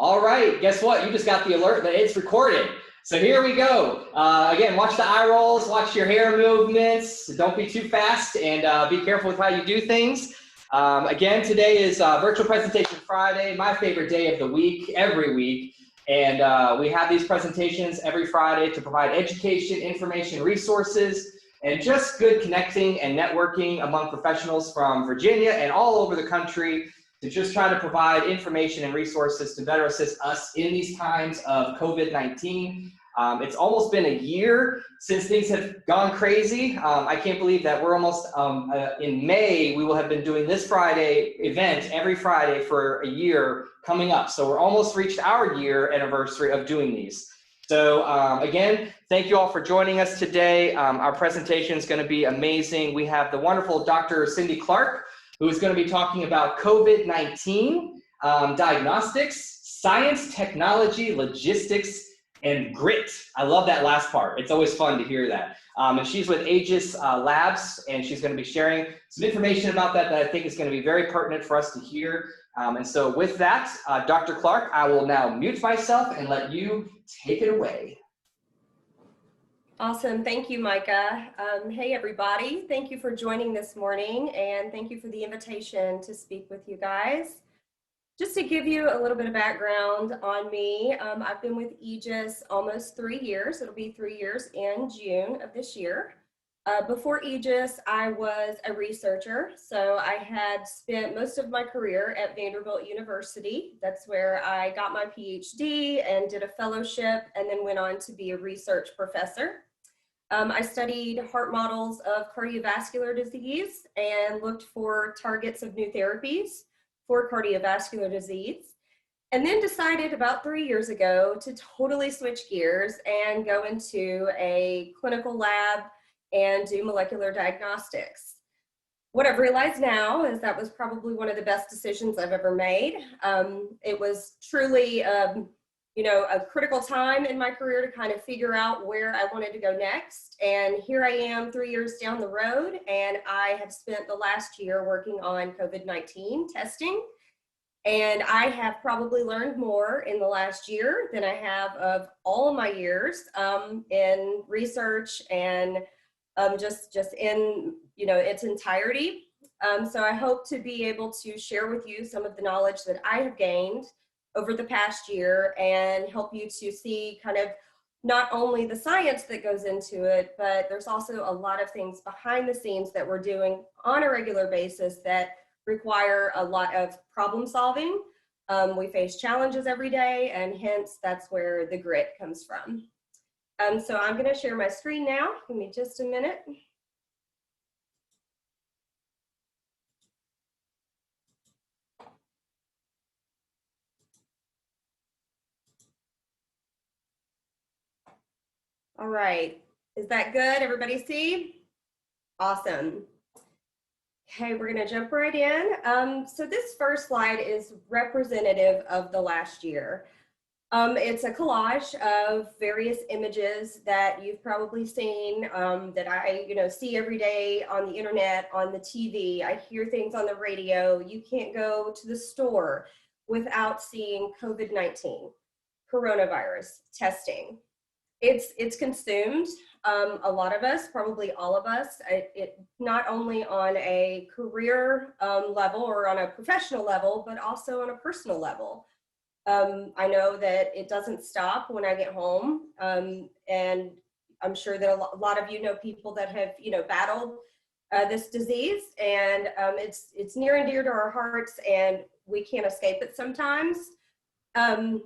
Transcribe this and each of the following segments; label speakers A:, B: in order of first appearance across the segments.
A: All right, guess what? You just got the alert that it's recorded. So here we go. Again, watch the eye rolls, watch your hair movements. Don't be too fast, and be careful with how you do things. Again, today is Virtual Presentation Friday, my favorite day of the week, every week. And we have these presentations every Friday to provide education, information, resources, and just good connecting and networking among professionals from Virginia and all over the country to just try to provide information and resources to better assist us in these times of COVID-19. It's almost been a year since things have gone crazy. I can't believe that we're almost in May. We will have been doing this Friday event every Friday for a year coming up. So we're almost reached our year anniversary of doing these. So again, thank you all for joining us today. Our presentation is going to be amazing. We have the wonderful Dr. Cyndi Clark, who is going to be talking about COVID-19, diagnostics, science, technology, logistics, and grit. I love that last part. It's always fun to hear that. And she's with Aegis Labs, and she's going to be sharing some information about that I think is going to be very pertinent for us to hear. And so with that, Dr. Clark, I will now mute myself and let you take it away.
B: Awesome. Thank you, Micah. Hey, everybody. Thank you for joining this morning, and thank you for the invitation to speak with you guys. Just to give you a little bit of background on me, I've been with Aegis almost 3 years. It'll be 3 years in June of this year. Before Aegis, I was a researcher. So I had spent most of my career at Vanderbilt University. That's where I got my PhD and did a fellowship and then went on to be a research professor. I studied heart models of cardiovascular disease and looked for targets of new therapies for cardiovascular disease, and then decided about 3 years ago to totally switch gears and go into a clinical lab and do molecular diagnostics. What I've realized now is that was probably one of the best decisions I've ever made. It was truly a critical time in my career to kind of figure out where I wanted to go next. And here I am 3 years down the road, and I have spent the last year working on COVID-19 testing. And I have probably learned more in the last year than I have of all my years in research and just in its entirety. So I hope to be able to share with you some of the knowledge that I have gained over the past year and help you to see kind of not only the science that goes into it, but there's also a lot of things behind the scenes that we're doing on a regular basis that require a lot of problem solving. We face challenges every day, and hence that's where the grit comes from. So I'm going to share my screen now. Give me just a minute. All right, is that good? Everybody see? Awesome. Okay, we're gonna jump right in. So this first slide is representative of the last year. It's a collage of various images that you've probably seen, that I see every day on the internet, on the TV. I hear things on the radio. You can't go to the store without seeing COVID-19, coronavirus testing. It's consumed a lot of us, probably all of us, it not only on a career level or on a professional level, but also on a personal level. I know that it doesn't stop when I get home, and I'm sure that a lot of you know people that have battled this disease, and it's near and dear to our hearts, and we can't escape it sometimes. And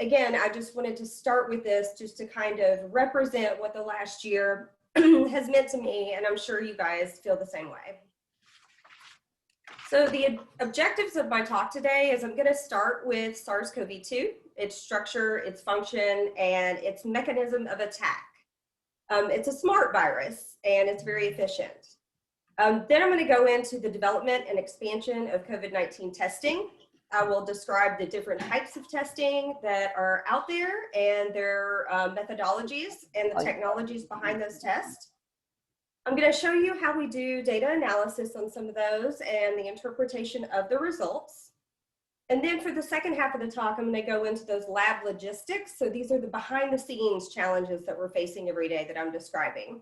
B: again, I just wanted to start with this just to kind of represent what the last year has meant to me, and I'm sure you guys feel the same way. So the objectives of my talk today is I'm going to start with SARS-CoV-2, its structure, its function, and its mechanism of attack. It's a smart virus, and it's very efficient. Then I'm going to go into the development and expansion of COVID-19 testing. I will describe the different types of testing that are out there and their methodologies and the technologies behind those tests. I'm going to show you how we do data analysis on some of those and the interpretation of the results. And then for the second half of the talk, I'm going to go into those lab logistics. So these are the behind the scenes challenges that we're facing every day that I'm describing.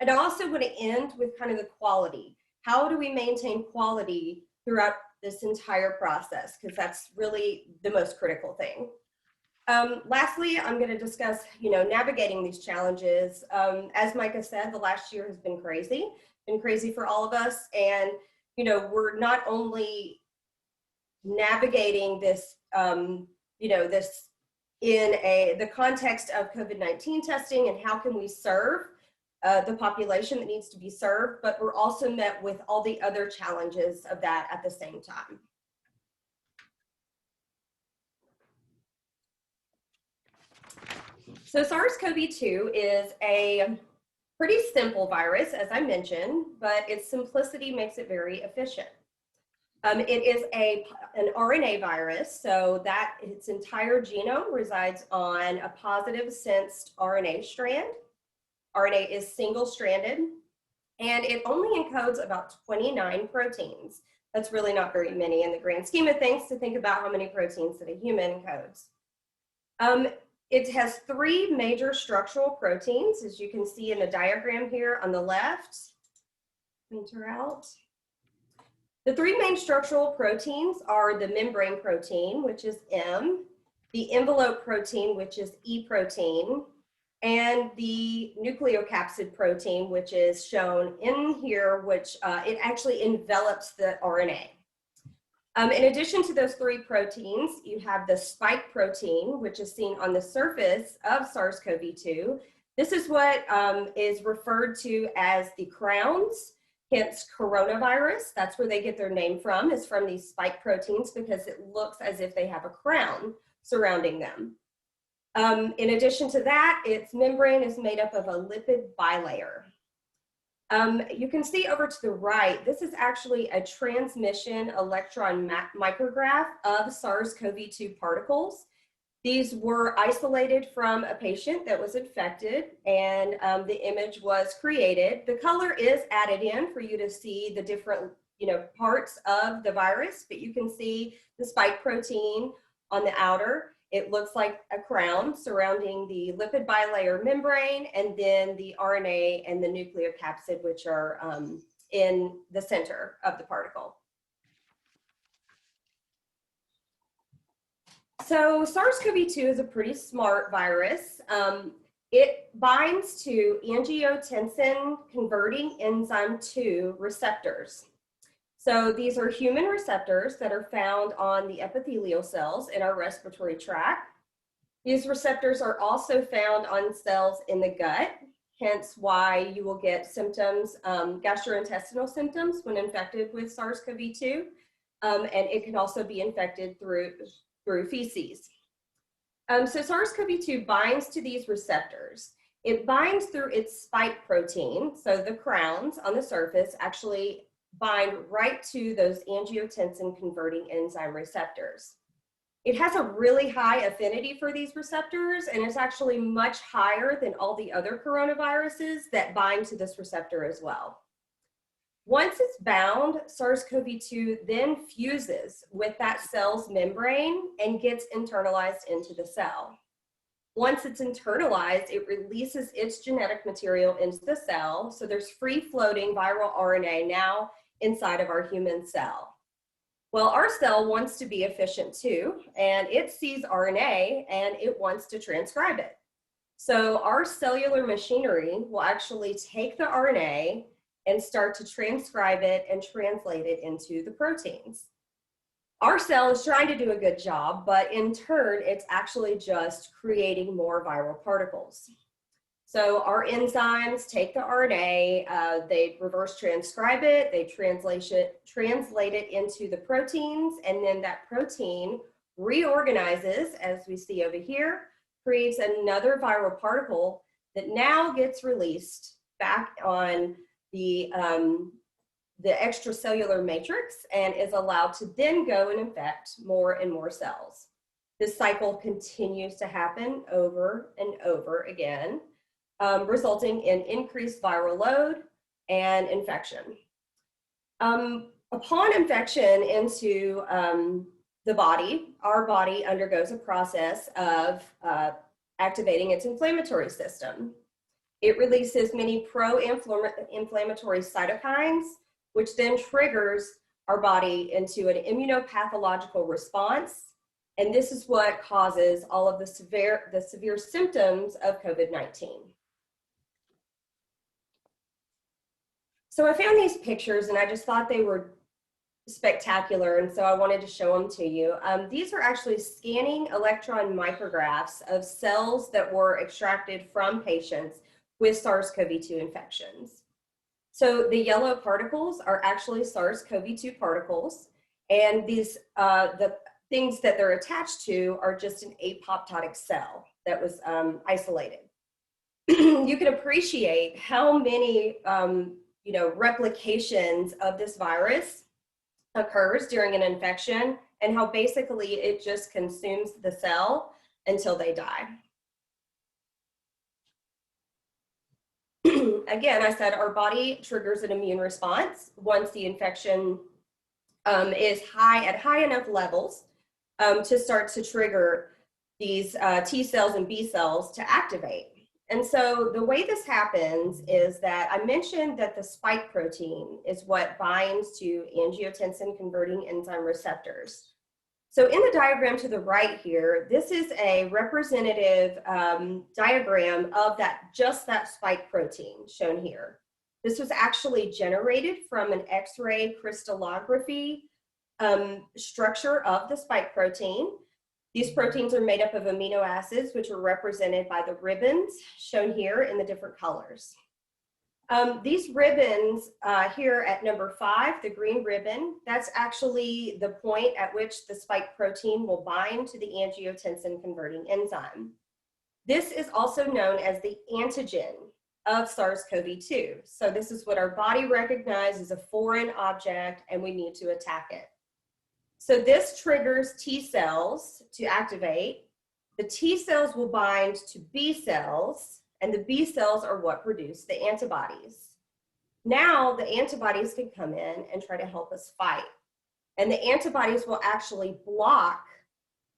B: And I also want to end with kind of the quality. How do we maintain quality throughout this entire process? Because that's really the most critical thing. Lastly, I'm going to discuss, navigating these challenges. As Micah said, the last year has been crazy for all of us. And, we're not only navigating this, this in the context of COVID-19 testing and how can we serve the population that needs to be served, but we're also met with all the other challenges of that at the same time. So SARS-CoV-2 is a pretty simple virus, as I mentioned, but its simplicity makes it very efficient. It is an RNA virus, so that its entire genome resides on a positive sensed RNA strand. RNA is single-stranded, and it only encodes about 29 proteins. That's really not very many in the grand scheme of things to think about how many proteins that a human encodes. It has 3 major structural proteins, as you can see in the diagram here on the left. Enter out. The 3 main structural proteins are the membrane protein, which is M, the envelope protein, which is E protein, and the nucleocapsid protein, which is shown in here, which it actually envelops the RNA. In addition to those 3 proteins, you have the spike protein, which is seen on the surface of SARS-CoV-2. This is what is referred to as the crowns, hence coronavirus. That's where they get their name from, is from these spike proteins, because it looks as if they have a crown surrounding them. In addition to that, its membrane is made up of a lipid bilayer. You can see over to the right, this is actually a transmission electron micrograph of SARS-CoV-2 particles. These were isolated from a patient that was infected, and the image was created. The color is added in for you to see the different parts of the virus, but you can see the spike protein on the outer. It looks like a crown surrounding the lipid bilayer membrane, and then the RNA and the nucleocapsid, which are in the center of the particle. So SARS-CoV-2 is a pretty smart virus. It binds to angiotensin converting enzyme 2 receptors. So these are human receptors that are found on the epithelial cells in our respiratory tract. These receptors are also found on cells in the gut, hence why you will get symptoms, gastrointestinal symptoms when infected with SARS-CoV-2, and it can also be infected through feces. So SARS-CoV-2 binds to these receptors. It binds through its spike protein, so the crowns on the surface actually bind right to those angiotensin converting enzyme receptors. It has a really high affinity for these receptors, and it's actually much higher than all the other coronaviruses that bind to this receptor as well. Once it's bound, SARS-CoV-2 then fuses with that cell's membrane and gets internalized into the cell. Once it's internalized, it releases its genetic material into the cell, so there's free-floating viral RNA now inside of our human cell. Well, our cell wants to be efficient too, and it sees RNA and it wants to transcribe it. So our cellular machinery will actually take the RNA and start to transcribe it and translate it into the proteins. Our cell is trying to do a good job, but in turn, it's actually just creating more viral particles. So our enzymes take the RNA, they reverse transcribe it, they translate it into the proteins, and then that protein reorganizes, as we see over here, creates another viral particle that now gets released back on the extracellular matrix and is allowed to then go and infect more and more cells. This cycle continues to happen over and over again, resulting in increased viral load and infection. Upon infection into our body undergoes a process of activating its inflammatory system. It releases many pro-inflammatory cytokines, which then triggers our body into an immunopathological response. And this is what causes all of the severe symptoms of COVID-19. So I found these pictures and I just thought they were spectacular, and so I wanted to show them to you. These are actually scanning electron micrographs of cells that were extracted from patients with SARS-CoV-2 infections. So the yellow particles are actually SARS-CoV-2 particles, and these the things that they're attached to are just an apoptotic cell that was isolated. You can appreciate how many replications of this virus occurs during an infection, and how basically it just consumes the cell until they die. Again, I said our body triggers an immune response once the infection is at high enough levels to start to trigger these T cells and B cells to activate. And so the way this happens is that I mentioned that the spike protein is what binds to angiotensin converting enzyme receptors. So in the diagram to the right here, this is a representative diagram of just that spike protein shown here. This was actually generated from an X-ray crystallography structure of the spike protein. These proteins are made up of amino acids, which are represented by the ribbons shown here in the different colors. These ribbons here at number 5, the green ribbon, that's actually the point at which the spike protein will bind to the angiotensin converting enzyme. This is also known as the antigen of SARS-CoV-2. So this is what our body recognizes as a foreign object, and we need to attack it. So this triggers T cells to activate. The T cells will bind to B cells, and the B cells are what produce the antibodies. Now the antibodies can come in and try to help us fight. And the antibodies will actually block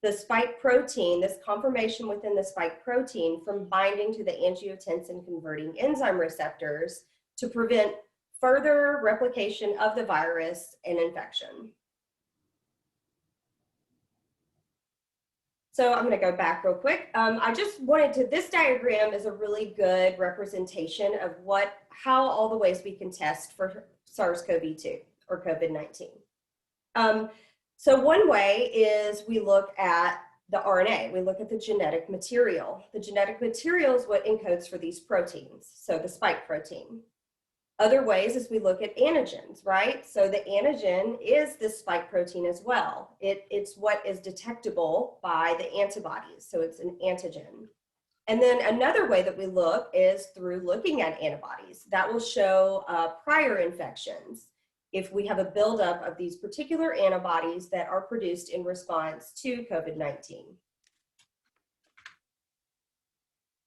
B: the spike protein, this conformation within the spike protein, from binding to the angiotensin converting enzyme receptors to prevent further replication of the virus and infection. So I'm going to go back real quick. I just wanted to, this diagram is a really good representation of how all the ways we can test for SARS-CoV-2 or COVID-19. So one way is we look at the RNA. We look at the genetic material. The genetic material is what encodes for these proteins, so the spike protein. Other ways is we look at antigens, right? So the antigen is the spike protein as well. It's what is detectable by the antibodies, so it's an antigen. And then another way that we look is through looking at antibodies. That will show prior infections if we have a buildup of these particular antibodies that are produced in response to COVID-19.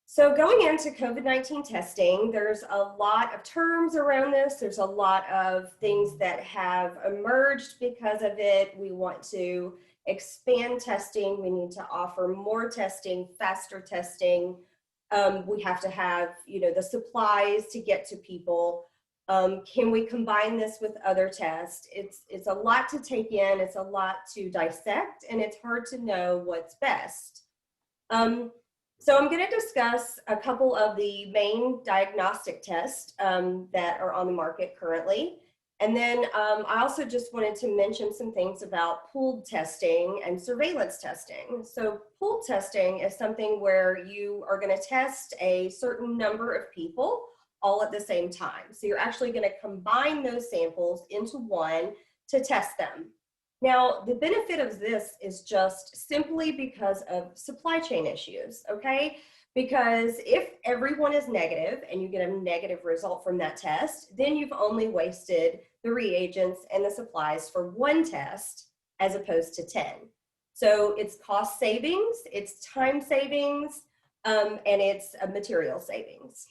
B: So going into COVID-19 testing, there's a lot of terms around this. There's a lot of things that have emerged because of it. We want to expand testing. We need to offer more testing, faster testing. We have to have, the supplies to get to people. Can we combine this with other tests? It's a lot to take in. It's a lot to dissect, and it's hard to know what's best. So I'm going to discuss a couple of the main diagnostic tests that are on the market currently. And then I also just wanted to mention some things about pooled testing and surveillance testing. So pooled testing is something where you are going to test a certain number of people all at the same time. So you're actually going to combine those samples into one to test them. Now, the benefit of this is just simply because of supply chain issues, okay? Because if everyone is negative and you get a negative result from that test, then you've only wasted the reagents and the supplies for one test as opposed to 10. So it's cost savings, it's time savings, and it's a material savings.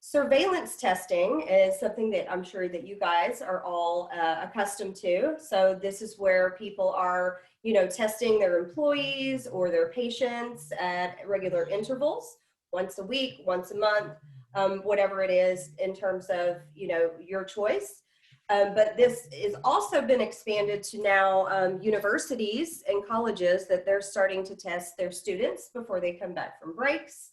B: Surveillance testing is something that I'm sure that you guys are all accustomed to. So this is where people are, testing their employees or their patients at regular intervals, once a week, once a month, whatever it is in terms of, your choice. But this has also been expanded to now universities and colleges that they're starting to test their students before they come back from breaks.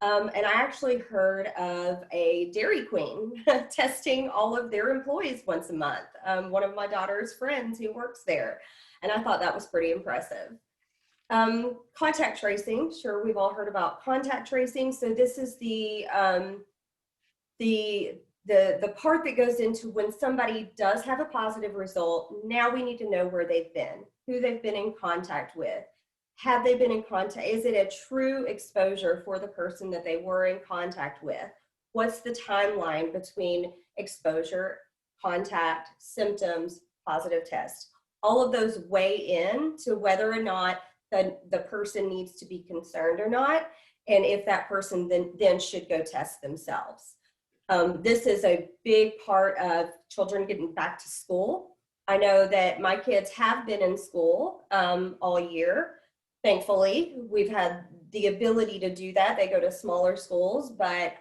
B: And I actually heard of a Dairy Queen testing all of their employees once a month. One of my daughter's friends who works there. And I thought that was pretty impressive. Contact tracing, sure, we've all heard about contact tracing. So this is the part that goes into when somebody does have a positive result. Now we need to know where they've been, who they've been in contact with. Have they been in contact? Is it a true exposure for the person that they were in contact with? What's the timeline between exposure, contact, symptoms, positive test? All of those weigh in to whether or not the person needs to be concerned or not, and if that person then should go test themselves. This is a big part of children getting back to school. I know that my kids have been in school all year. Thankfully, we've had the ability to do that. They go to smaller schools, but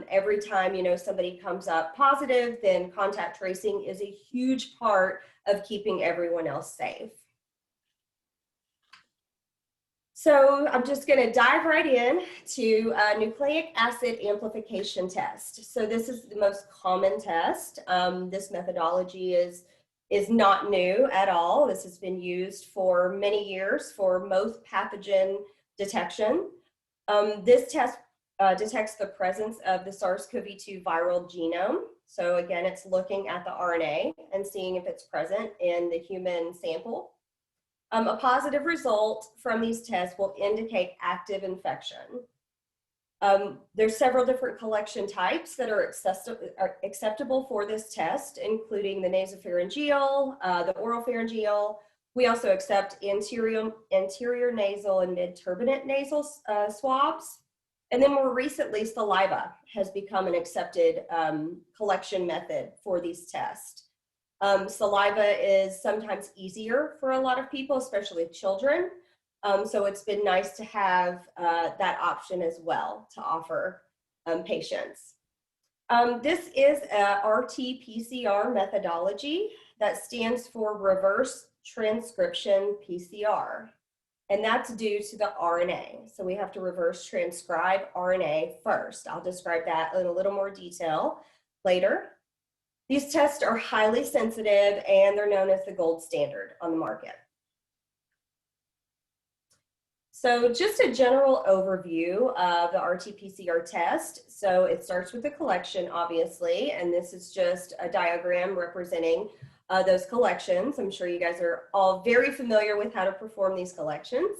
B: every time, somebody comes up positive, then contact tracing is a huge part of keeping everyone else safe. So I'm just going to dive right in to nucleic acid amplification test. So this is the most common test. This methodology is not new at all. This has been used for many years for most pathogen detection. This test detects the presence of the SARS-CoV-2 viral genome. So again, it's looking at the RNA and seeing if it's present in the human sample. A positive result from these tests will indicate active infection. There's several different collection types that are acceptable for this test, including the nasopharyngeal, the oropharyngeal. We also accept anterior nasal and mid-turbinate nasal swabs. And then more recently, saliva has become an accepted collection method for these tests. Saliva is sometimes easier for a lot of people, especially children. So it's been nice to have that option as well to offer patients. This is a RT-PCR methodology that stands for reverse transcription PCR. And that's due to the RNA. So we have to reverse transcribe RNA first. I'll describe that in a little more detail later. These tests are highly sensitive and they're known as the gold standard on the market. So just a general overview of the RT-PCR test. So it starts with the collection, obviously, and this is just a diagram representing those collections. I'm sure you guys are all very familiar with how to perform these collections.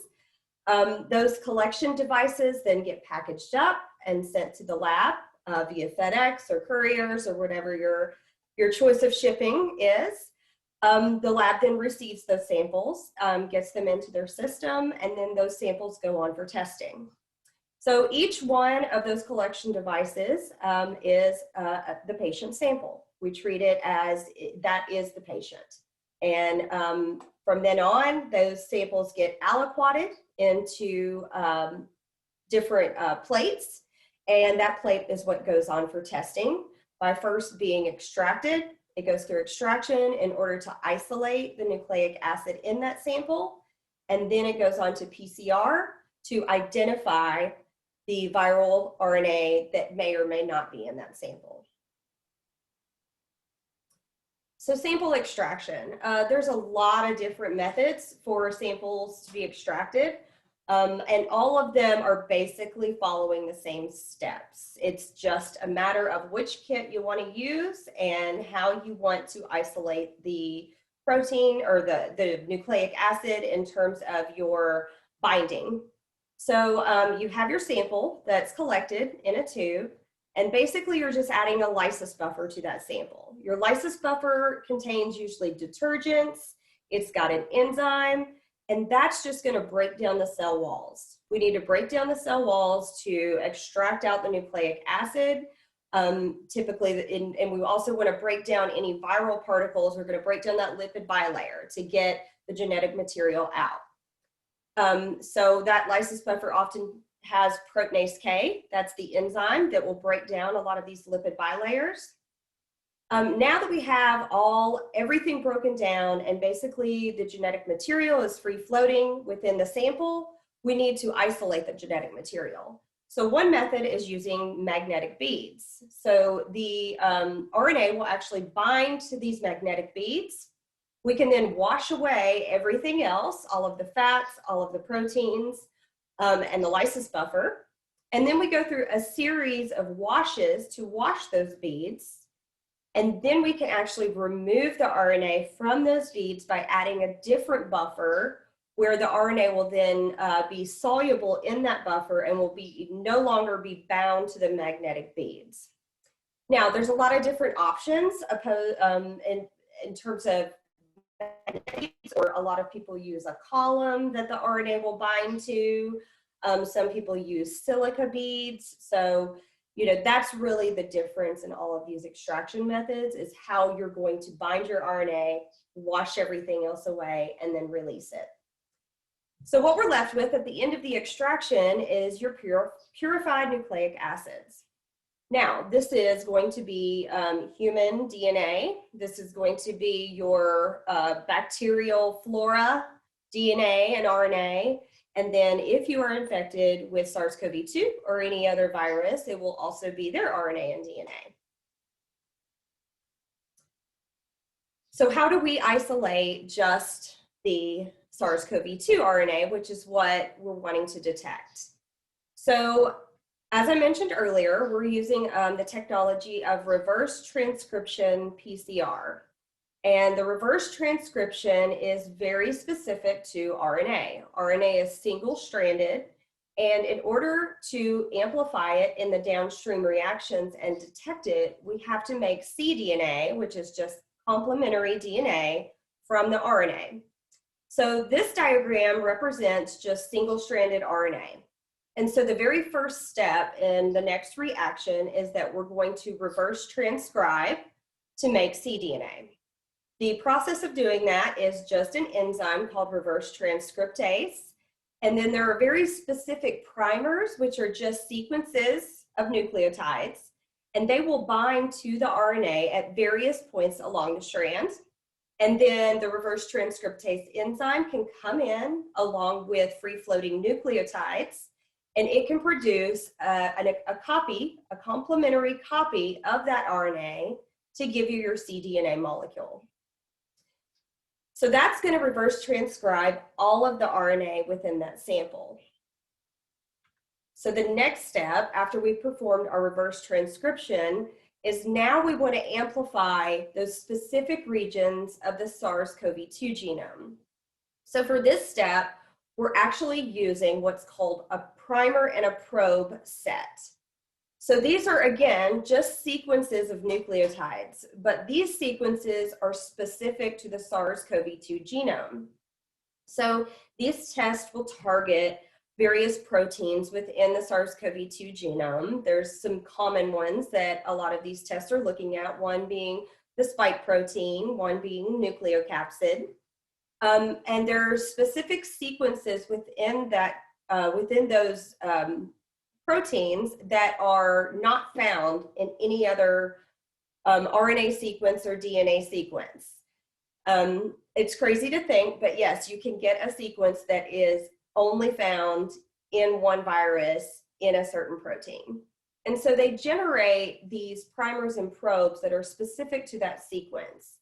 B: Those collection devices then get packaged up and sent to the lab via FedEx or couriers or whatever your choice of shipping is. The lab then receives those samples, gets them into their system, and then those samples go on for testing. So each one of those collection devices is the patient sample. We treat it as that is the patient. And from then on, those samples get aliquoted into different plates, and that plate is what goes on for testing. By first being extracted, it goes through extraction in order to isolate the nucleic acid in that sample, and then it goes on to PCR to identify the viral RNA that may or may not be in that sample. So sample extraction, there's a lot of different methods for samples to be extracted. And all of them are basically following the same steps. It's just a matter of which kit you want to use and how you want to isolate the protein or the nucleic acid in terms of your binding. So you have your sample that's collected in a tube, and basically you're just adding a lysis buffer to that sample. Your lysis buffer contains usually detergents, it's got an enzyme, and that's just going to break down the cell walls. We need to break down the cell walls to extract out the nucleic acid. typically, and we also want to break down any viral particles. We're going to break down that lipid bilayer to get the genetic material out. So that lysis buffer often has proteinase K. That's the enzyme that will break down a lot of these lipid bilayers. Now that we have everything broken down and basically the genetic material is free floating within the sample, we need to isolate the genetic material. So one method is using magnetic beads. So the RNA will actually bind to these magnetic beads. We can then wash away everything else, all of the fats, all of the proteins, and the lysis buffer. And then we go through a series of washes to wash those beads. And then we can actually remove the RNA from those beads by adding a different buffer where the RNA will then be soluble in that buffer and will no longer be bound to the magnetic beads. Now, there's a lot of different options in terms of magnetics, or a lot of people use a column that the RNA will bind to. Some people use silica beads. So, that's really the difference in all of these extraction methods, is how you're going to bind your RNA, wash everything else away, and then release it. So what we're left with at the end of the extraction is your purified nucleic acids. Now, this is going to be human DNA. This is going to be your bacterial flora, DNA and RNA. And then if you are infected with SARS-CoV-2 or any other virus, it will also be their RNA and DNA. So how do we isolate just the SARS-CoV-2 RNA, which is what we're wanting to detect? So as I mentioned earlier, we're using the technology of reverse transcription PCR. And the reverse transcription is very specific to RNA. RNA is single-stranded, and in order to amplify it in the downstream reactions and detect it, we have to make cDNA, which is just complementary DNA from the RNA. So this diagram represents just single-stranded RNA. And so the very first step in the next reaction is that we're going to reverse transcribe to make cDNA. The process of doing that is just an enzyme called reverse transcriptase. And then there are very specific primers, which are just sequences of nucleotides, and they will bind to the RNA at various points along the strand. And then the reverse transcriptase enzyme can come in along with free-floating nucleotides, and it can produce a complementary copy of that RNA to give you your cDNA molecule. So that's going to reverse transcribe all of the RNA within that sample. So the next step, after we've performed our reverse transcription, is now we want to amplify those specific regions of the SARS-CoV-2 genome. So for this step, we're actually using what's called a primer and a probe set. So these are, again, just sequences of nucleotides, but these sequences are specific to the SARS-CoV-2 genome. So these tests will target various proteins within the SARS-CoV-2 genome. There's some common ones that a lot of these tests are looking at, one being the spike protein, one being nucleocapsid. And there are specific sequences within those proteins that are not found in any other RNA sequence or DNA sequence. It's crazy to think, but yes, you can get a sequence that is only found in one virus in a certain protein. And so they generate these primers and probes that are specific to that sequence.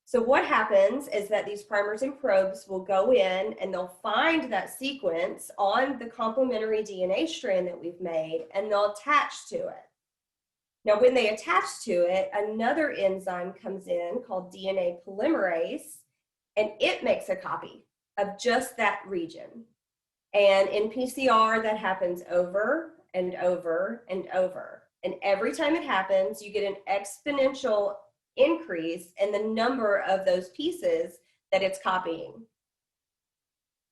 B: So what happens is that these primers and probes will go in and they'll find that sequence on the complementary DNA strand that we've made, and they'll attach to it. Now, when they attach to it, another enzyme comes in called DNA polymerase, and it makes a copy of just that region. And in PCR, that happens over and over and over. And every time it happens, you get an exponential increase in the number of those pieces that it's copying.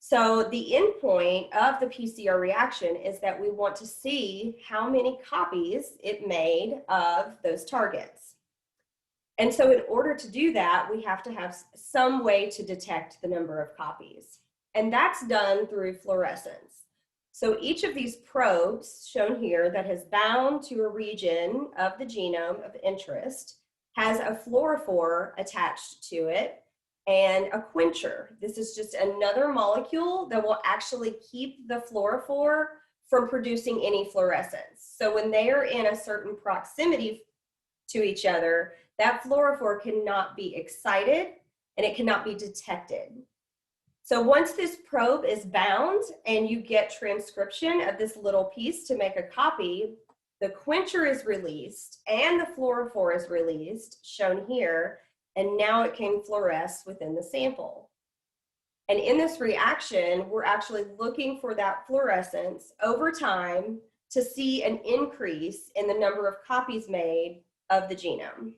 B: So the endpoint of the PCR reaction is that we want to see how many copies it made of those targets. And so in order to do that, we have to have some way to detect the number of copies. And that's done through fluorescence. So each of these probes shown here that has bound to a region of the genome of interest has a fluorophore attached to it and a quencher. This is just another molecule that will actually keep the fluorophore from producing any fluorescence. So when they are in a certain proximity to each other, that fluorophore cannot be excited and it cannot be detected. So once this probe is bound and you get transcription of this little piece to make a copy, the quencher is released and the fluorophore is released, shown here, and now it can fluoresce within the sample. And in this reaction, we're actually looking for that fluorescence over time to see an increase in the number of copies made of the genome.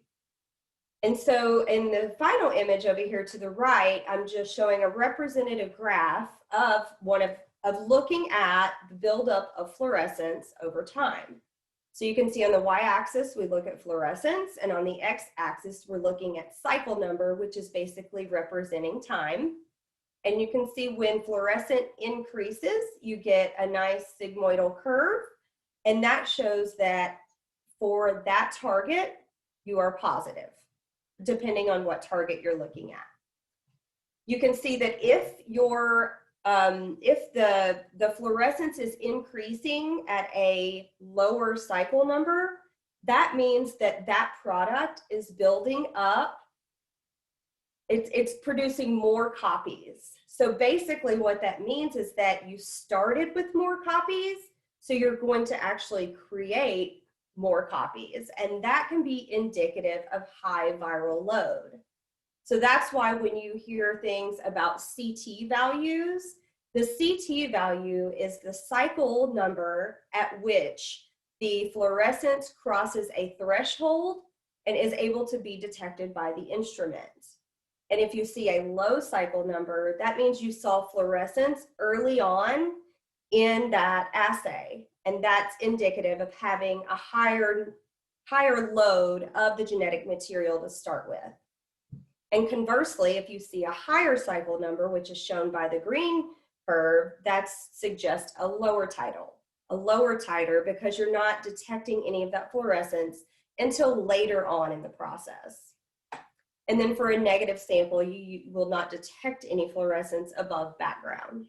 B: And so in the final image over here to the right, I'm just showing a representative graph of looking at the buildup of fluorescence over time. So you can see on the y-axis, we look at fluorescence, and on the x-axis, we're looking at cycle number, which is basically representing time. And you can see when fluorescent increases, you get a nice sigmoidal curve, and that shows that for that target, you are positive, depending on what target you're looking at. You can see that if the fluorescence is increasing at a lower cycle number, that means that that product is building up, it's producing more copies. So basically what that means is that you started with more copies, so you're going to actually create more copies, and that can be indicative of high viral load. So that's why when you hear things about CT values, the CT value is the cycle number at which the fluorescence crosses a threshold and is able to be detected by the instrument. And if you see a low cycle number, that means you saw fluorescence early on in that assay. And that's indicative of having a higher load of the genetic material to start with. And conversely, if you see a higher cycle number, which is shown by the green curve, that suggests a lower titer, because you're not detecting any of that fluorescence until later on in the process. And then for a negative sample, you will not detect any fluorescence above background.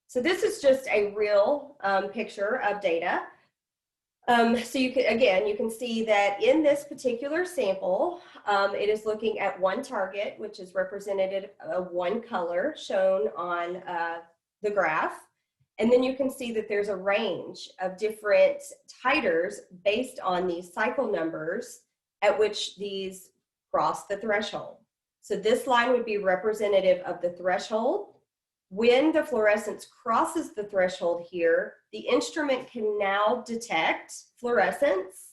B: So this is just a real picture of data. So you can see that in this particular sample, it is looking at one target, which is represented one color shown on the graph. And then you can see that there's a range of different titers based on these cycle numbers at which these cross the threshold. So this line would be representative of the threshold. When the fluorescence crosses the threshold here, the instrument can now detect fluorescence.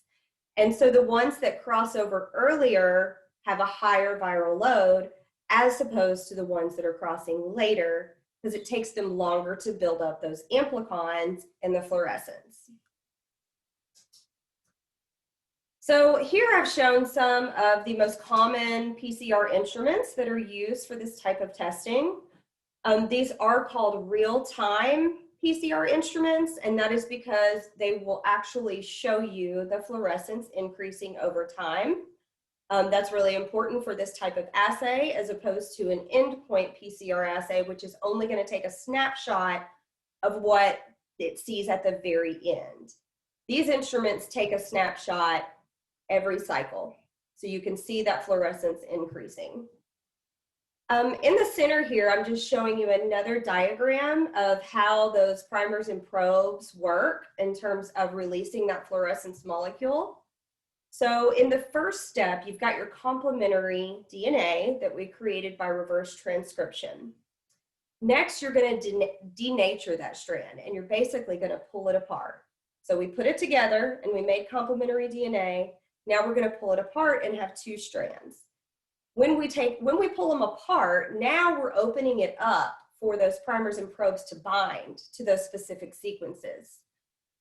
B: And so the ones that cross over earlier have a higher viral load as opposed to the ones that are crossing later, because it takes them longer to build up those amplicons and the fluorescence. So here I've shown some of the most common PCR instruments that are used for this type of testing. These are called real-time PCR instruments, and that is because they will actually show you the fluorescence increasing over time. That's really important for this type of assay as opposed to an endpoint PCR assay, which is only going to take a snapshot of what it sees at the very end. These instruments take a snapshot every cycle, so you can see that fluorescence increasing. In the center here, I'm just showing you another diagram of how those primers and probes work in terms of releasing that fluorescence molecule. So in the first step, you've got your complementary DNA that we created by reverse transcription. Next, you're going to denature that strand, and you're basically going to pull it apart. So we put it together and we made complementary DNA. Now we're going to pull it apart and have two strands. when we pull them apart, now we're opening it up for those primers and probes to bind to those specific sequences.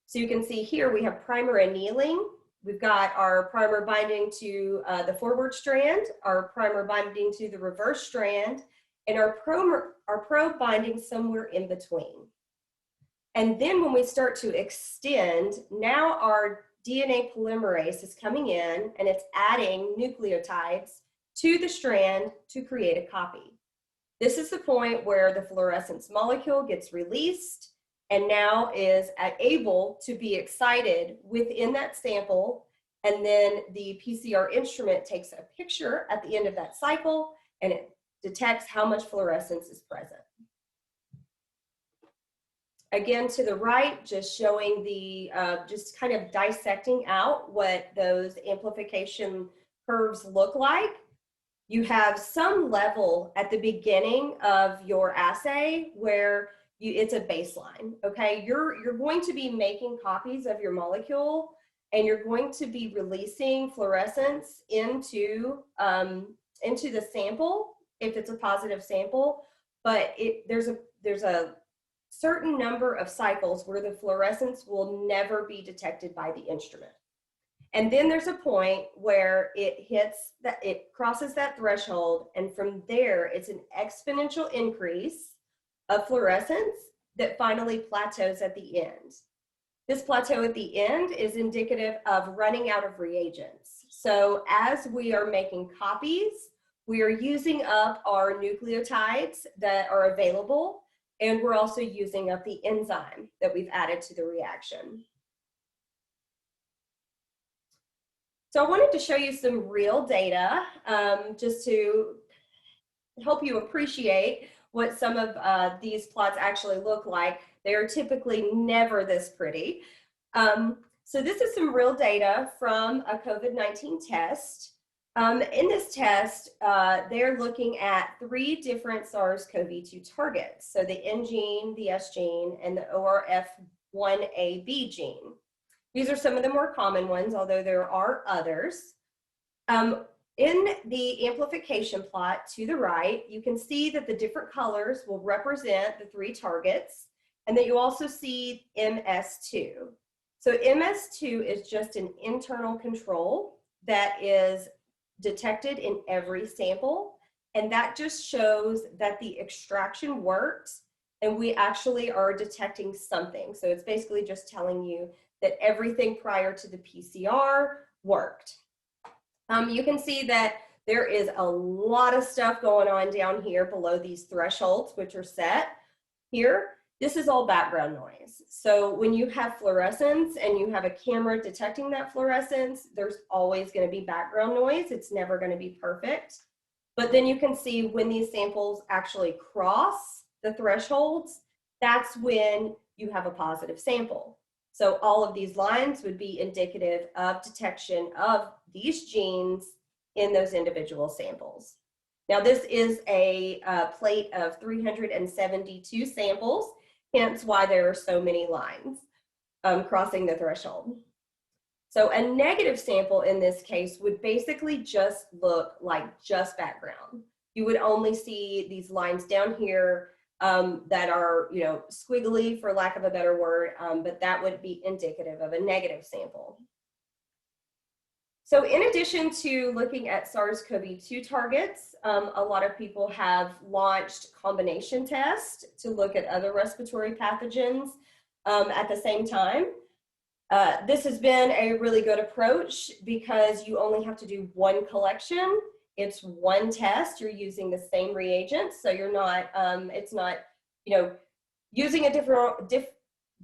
B: So you can see here we have primer annealing. We've got our primer binding to the forward strand, our primer binding to the reverse strand, and our probe binding somewhere in between. And then when we start to extend, now our DNA polymerase is coming in and it's adding nucleotides to the strand to create a copy. This is the point where the fluorescence molecule gets released and now is able to be excited within that sample, and then the PCR instrument takes a picture at the end of that cycle and it detects how much fluorescence is present. Again, to the right, just showing the, just kind of dissecting out what those amplification curves look like. You have some level at the beginning of your assay where it's a baseline, okay? You're going to be making copies of your molecule and you're going to be releasing fluorescence into the sample if it's a positive sample, but there's a certain number of cycles where the fluorescence will never be detected by the instrument. And then there's a point where it crosses that threshold, and from there it's an exponential increase of fluorescence that finally plateaus at the end. This plateau at the end is indicative of running out of reagents. So as we are making copies, we are using up our nucleotides that are available, and we're also using up the enzyme that we've added to the reaction. So I wanted to show you some real data just to help you appreciate what some of these plots actually look like. They are typically never this pretty. So this is some real data from a COVID-19 test. In this test, they're looking at 3 different SARS-CoV-2 targets. So the N gene, the S gene, and the ORF1ab gene. These are some of the more common ones, although there are others. In the amplification plot to the right, you can see that the different colors will represent the 3 targets, and that you also see MS2. So MS2 is just an internal control that is detected in every sample, and that just shows that the extraction works and we actually are detecting something. So it's basically just telling you that everything prior to the PCR worked. You can see that there is a lot of stuff going on down here below these thresholds, which are set here. This is all background noise. So when you have fluorescence and you have a camera detecting that fluorescence, there's always going to be background noise. It's never going to be perfect. But then you can see when these samples actually cross the thresholds, that's when you have a positive sample. So all of these lines would be indicative of detection of these genes in those individual samples. Now this is a plate of 372 samples, hence why there are so many lines crossing the threshold. So a negative sample in this case would basically just look like just background. You would only see these lines down here that are, squiggly, for lack of a better word, but that would be indicative of a negative sample. So in addition to looking at SARS-CoV-2 targets, a lot of people have launched combination tests to look at other respiratory pathogens at the same time. This has been a really good approach because you only have to do one collection. It's one test. You're using the same reagents, so you're not. It's not, using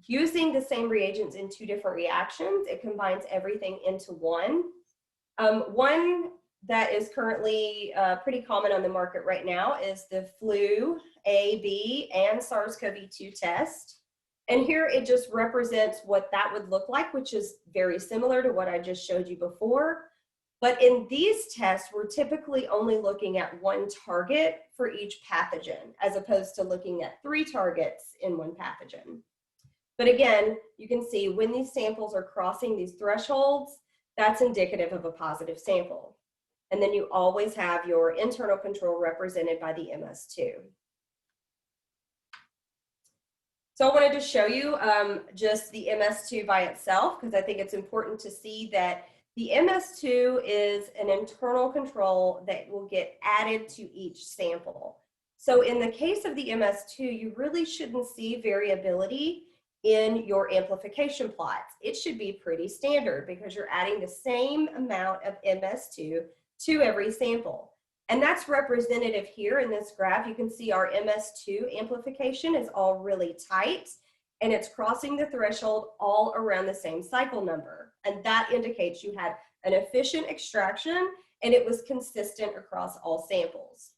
B: using the same reagents in 2 different reactions. It combines everything into one. One that is currently pretty common on the market right now is the flu A, B, and SARS-CoV-2 test. And here it just represents what that would look like, which is very similar to what I just showed you before. But in these tests, we're typically only looking at 1 target for each pathogen, as opposed to looking at 3 targets in 1 pathogen. But again, you can see when these samples are crossing these thresholds, that's indicative of a positive sample. And then you always have your internal control represented by the MS2. So I wanted to show you just the MS2 by itself, because I think it's important to see that the MS2 is an internal control that will get added to each sample. So in the case of the MS2, you really shouldn't see variability in your amplification plots. It should be pretty standard because you're adding the same amount of MS2 to every sample. And that's representative here in this graph. You can see our MS2 amplification is all really tight, and it's crossing the threshold all around the same cycle number. And that indicates you had an efficient extraction and it was consistent across all samples.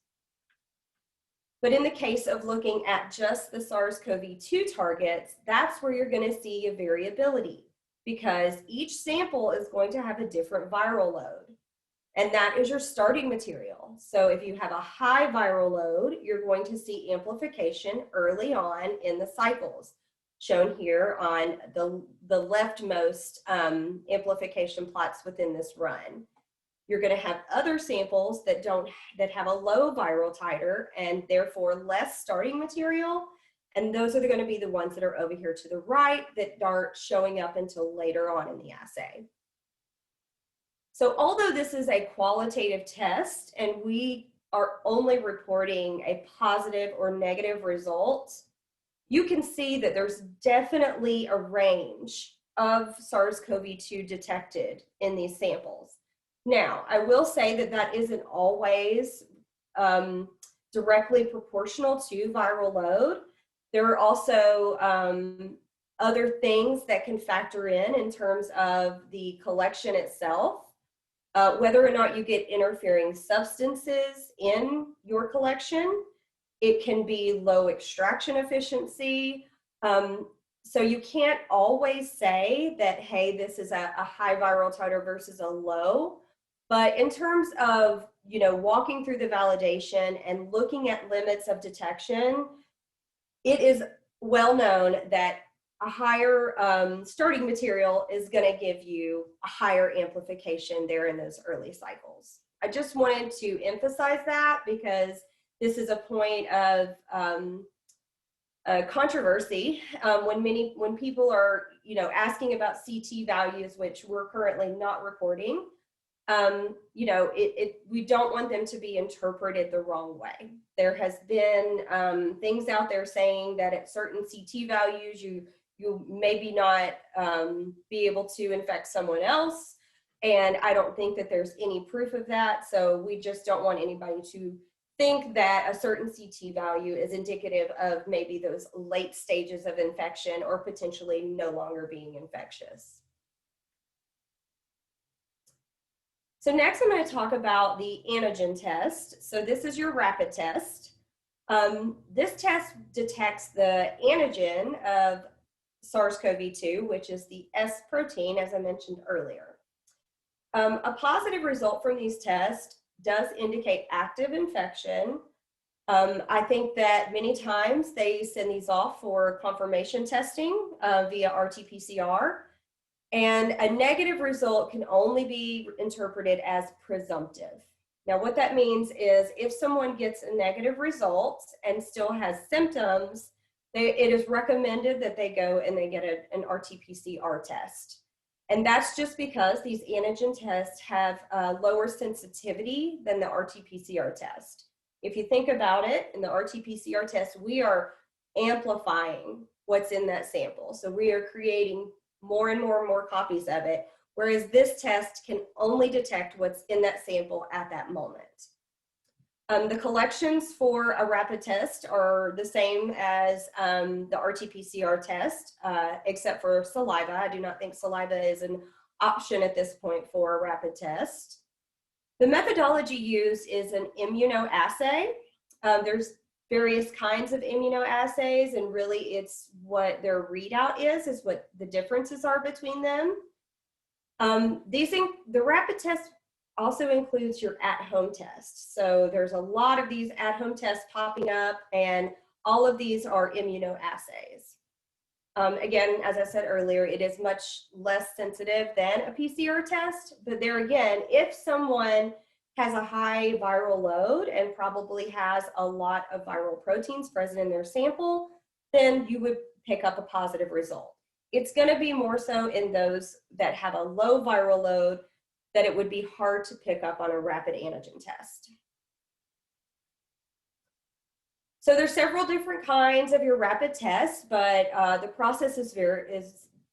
B: But in the case of looking at just the SARS-CoV-2 targets, that's where you're going to see a variability, because each sample is going to have a different viral load. And that is your starting material. So if you have a high viral load, you're going to see amplification early on in the cycles, shown here on the leftmost amplification plots within this run. You're going to have other samples that have a low viral titer and therefore less starting material. And those are going to be the ones that are over here to the right that aren't showing up until later on in the assay. So although this is a qualitative test and we are only reporting a positive or negative result, you can see that there's definitely a range of SARS-CoV-2 detected in these samples. Now, I will say that that isn't always directly proportional to viral load. There are also other things that can factor in terms of the collection itself. Whether or not you get interfering substances in your collection, it can be low extraction efficiency. So you can't always say that, hey, this is a high viral titer versus a low. But in terms of, walking through the validation and looking at limits of detection, it is well known that a higher starting material is going to give you a higher amplification there in those early cycles. I just wanted to emphasize that because this is a point of controversy when people are asking about CT values, which we're currently not reporting. We don't want them to be interpreted the wrong way. There has been things out there saying that at certain CT values, you maybe not be able to infect someone else. And I don't think that there's any proof of that. So we just don't want anybody to think that a certain CT value is indicative of maybe those late stages of infection or potentially no longer being infectious. So next I'm going to talk about the antigen test. So this is your rapid test. This test detects the antigen of SARS-CoV-2, which is the S protein, as I mentioned earlier. A positive result from these tests does indicate active infection. I think that many times they send these off for confirmation testing via RT-PCR. And a negative result can only be interpreted as presumptive. Now, what that means is if someone gets a negative result and still has symptoms, it is recommended that they go and they get an RT-PCR test. And that's just because these antigen tests have lower sensitivity than the RT-PCR test. If you think about it, in the RT-PCR test, we are amplifying what's in that sample. So we are creating more and more and more copies of it, whereas this test can only detect what's in that sample at that moment. The collections for a rapid test are the same as the RT-PCR test, except for saliva. I do not think saliva is an option at this point for a rapid test. The methodology used is an immunoassay. There's various kinds of immunoassays, and really it's what their readout is what the differences are between them. The rapid test also includes your at-home test. So there's a lot of these at-home tests popping up, and all of these are immunoassays. Again, as I said earlier, it is much less sensitive than a PCR test, but there again, if someone has a high viral load and probably has a lot of viral proteins present in their sample, then you would pick up a positive result. It's going to be more so in those that have a low viral load that it would be hard to pick up on a rapid antigen test. So there's several different kinds of your rapid tests, but the process is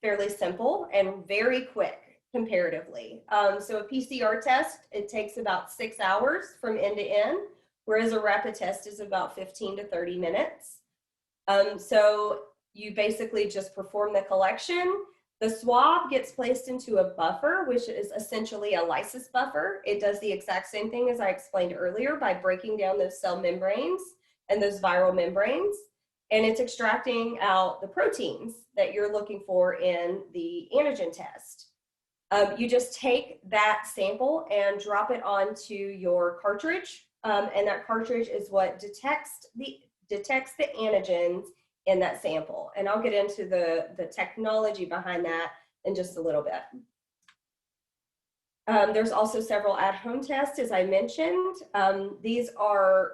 B: fairly simple and very quick comparatively. So a PCR test, it takes about 6 hours from end to end, whereas a rapid test is about 15 to 30 minutes. So you basically just perform the collection. The swab gets placed into a buffer, which is essentially a lysis buffer. It does the exact same thing as I explained earlier by breaking down those cell membranes and those viral membranes. And it's extracting out the proteins that you're looking for in the antigen test. You just take that sample and drop it onto your cartridge. And that cartridge is what detects the antigens in that sample. And I'll get into the technology behind that in just a little bit. There's also several at-home tests, as I mentioned. These are,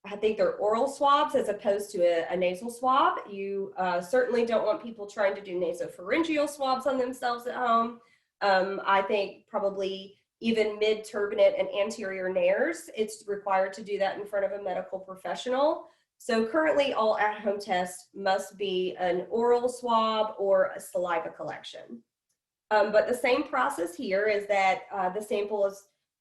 B: I think they're oral swabs as opposed to a nasal swab. You certainly don't want people trying to do nasopharyngeal swabs on themselves at home. I think probably even mid-turbinate and anterior nares, it's required to do that in front of a medical professional. So currently all at-home tests must be an oral swab or a saliva collection. But the same process here is that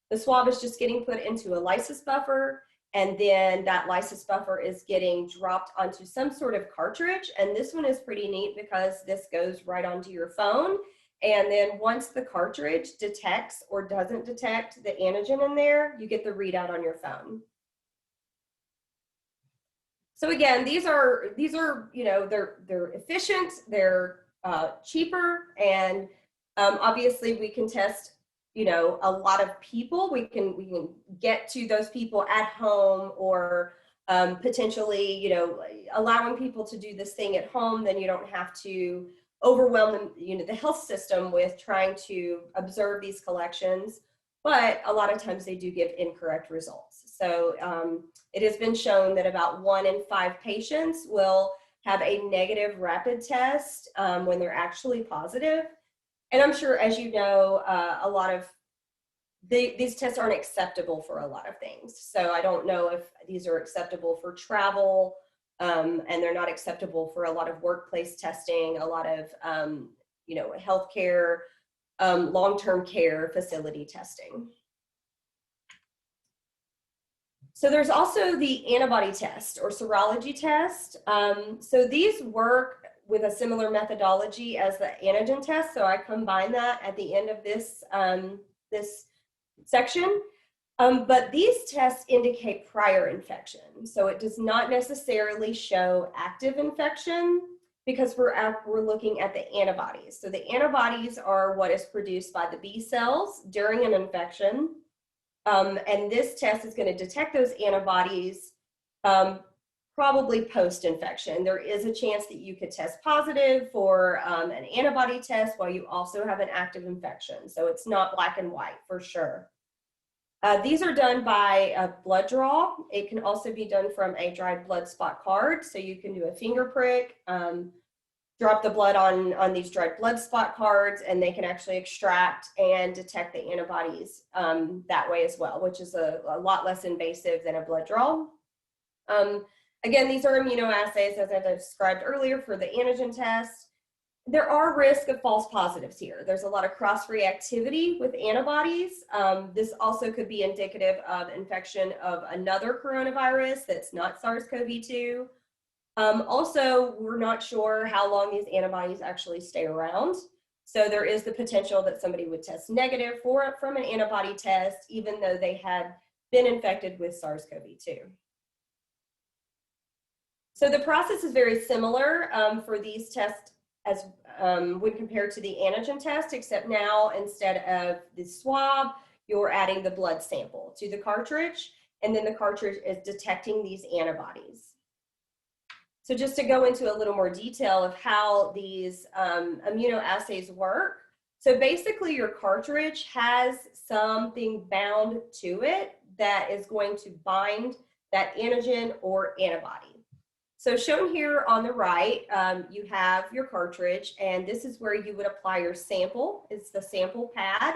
B: the swab is just getting put into a lysis buffer, and then that lysis buffer is getting dropped onto some sort of cartridge. And this one is pretty neat because this goes right onto your phone. And then once the cartridge detects or doesn't detect the antigen in there, you get the readout on your phone. So again, these are you know, they're efficient, they're cheaper, and obviously we can test, you know, a lot of people. We can get to those people at home, or potentially, you know, allowing people to do this thing at home. Then you don't have to overwhelm them, you know, the health system with trying to observe these collections. But a lot of times they do give incorrect results. So it has been shown that about 1 in 5 patients will have a negative rapid test when they're actually positive. And I'm sure, as you know, a lot of these tests aren't acceptable for a lot of things. So I don't know if these are acceptable for travel, and they're not acceptable for a lot of workplace testing, a lot of, you know, healthcare, long-term care facility testing. So there's also the antibody test or serology test. So these work with a similar methodology as the antigen test. So I combine that at the end of this, this section. But these tests indicate prior infection. So it does not necessarily show active infection, because we're looking at the antibodies. So the antibodies are what is produced by the B cells during an infection. And this test is going to detect those antibodies probably post-infection. There is a chance that you could test positive for an antibody test while you also have an active infection. So it's not black and white for sure. These are done by a blood draw. It can also be done from a dried blood spot card. So you can do a finger prick, drop the blood on these dried blood spot cards, and they can actually extract and detect the antibodies that way as well, which is a lot less invasive than a blood draw. Again, these are immunoassays, as I described earlier, for the antigen test. There are risks of false positives here. There's a lot of cross-reactivity with antibodies. This also could be indicative of infection of another coronavirus that's not SARS-CoV-2. Also, we're not sure how long these antibodies actually stay around. So there is the potential that somebody would test negative from an antibody test, even though they had been infected with SARS-CoV-2. So the process is very similar for these tests as when compared to the antigen test, except now instead of the swab, you're adding the blood sample to the cartridge, and then the cartridge is detecting these antibodies. So just to go into a little more detail of how these immunoassays work. So basically your cartridge has something bound to it that is going to bind that antigen or antibody. So shown here on the right, you have your cartridge, and this is where you would apply your sample. It's the sample pad.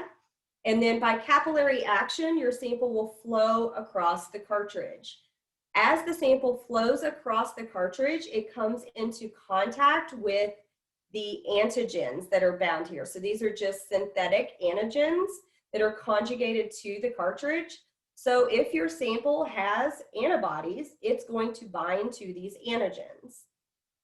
B: And then by capillary action, your sample will flow across the cartridge. As the sample flows across the cartridge, it comes into contact with the antigens that are bound here. So these are just synthetic antigens that are conjugated to the cartridge. So if your sample has antibodies, it's going to bind to these antigens.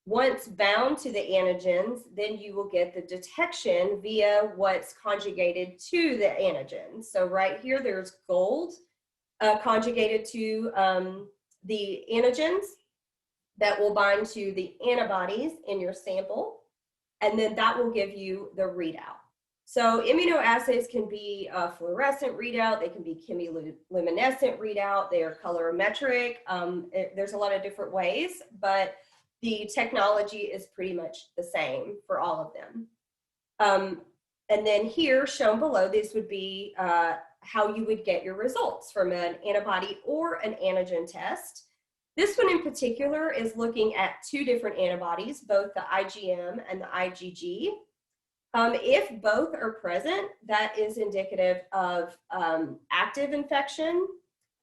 B: Once bound to the antigens, then you will get the detection via what's conjugated to the antigens. So right here, there's gold conjugated to the antigens that will bind to the antibodies in your sample, and then that will give you the readout. So immunoassays can be a fluorescent readout, they can be chemiluminescent readout, they are colorimetric. There's a lot of different ways, but the technology is pretty much the same for all of them. And then here, shown below, this would be how you would get your results from an antibody or an antigen test. This one in particular is looking at two different antibodies, both the IgM and the IgG. If both are present, that is indicative of active infection.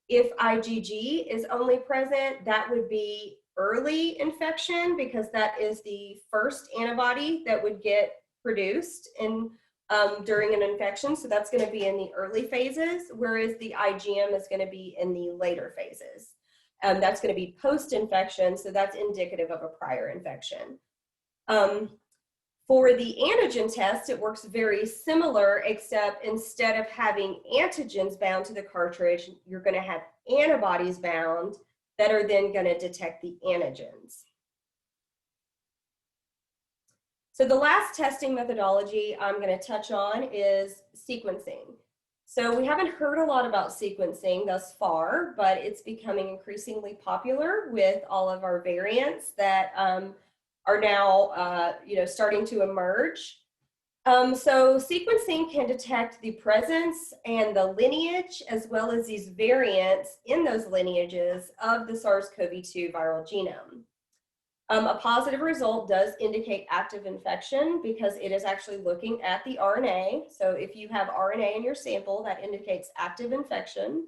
B: If IgG is only present, that would be early infection, because that is the first antibody that would get produced during an infection. So that's going to be in the early phases, whereas the IgM is going to be in the later phases. That's going to be post-infection, so that's indicative of a prior infection. For the antigen test, it works very similar, except instead of having antigens bound to the cartridge, you're going to have antibodies bound that are then going to detect the antigens. So the last testing methodology I'm going to touch on is sequencing. So we haven't heard a lot about sequencing thus far, but it's becoming increasingly popular with all of our variants that are now starting to emerge. So sequencing can detect the presence and the lineage, as well as these variants in those lineages of the SARS-CoV-2 viral genome. A positive result does indicate active infection because it is actually looking at the RNA. So if you have RNA in your sample, that indicates active infection.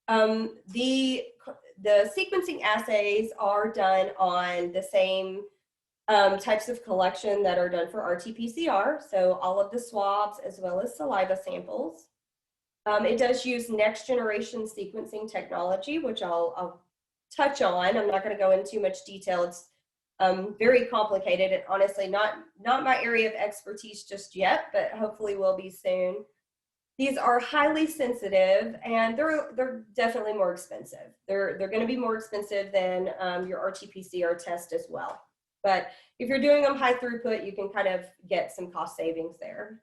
B: The sequencing assays are done on the same types of collection that are done for RT-PCR, so all of the swabs as well as saliva samples. It does use next generation sequencing technology, which I'll touch on. I'm not going to go into too much detail. It's very complicated and honestly not my area of expertise just yet, but hopefully will be soon. These are highly sensitive, and they're definitely more expensive. They're going to be more expensive than your RT-PCR test as well. But if you're doing them high throughput, you can kind of get some cost savings there.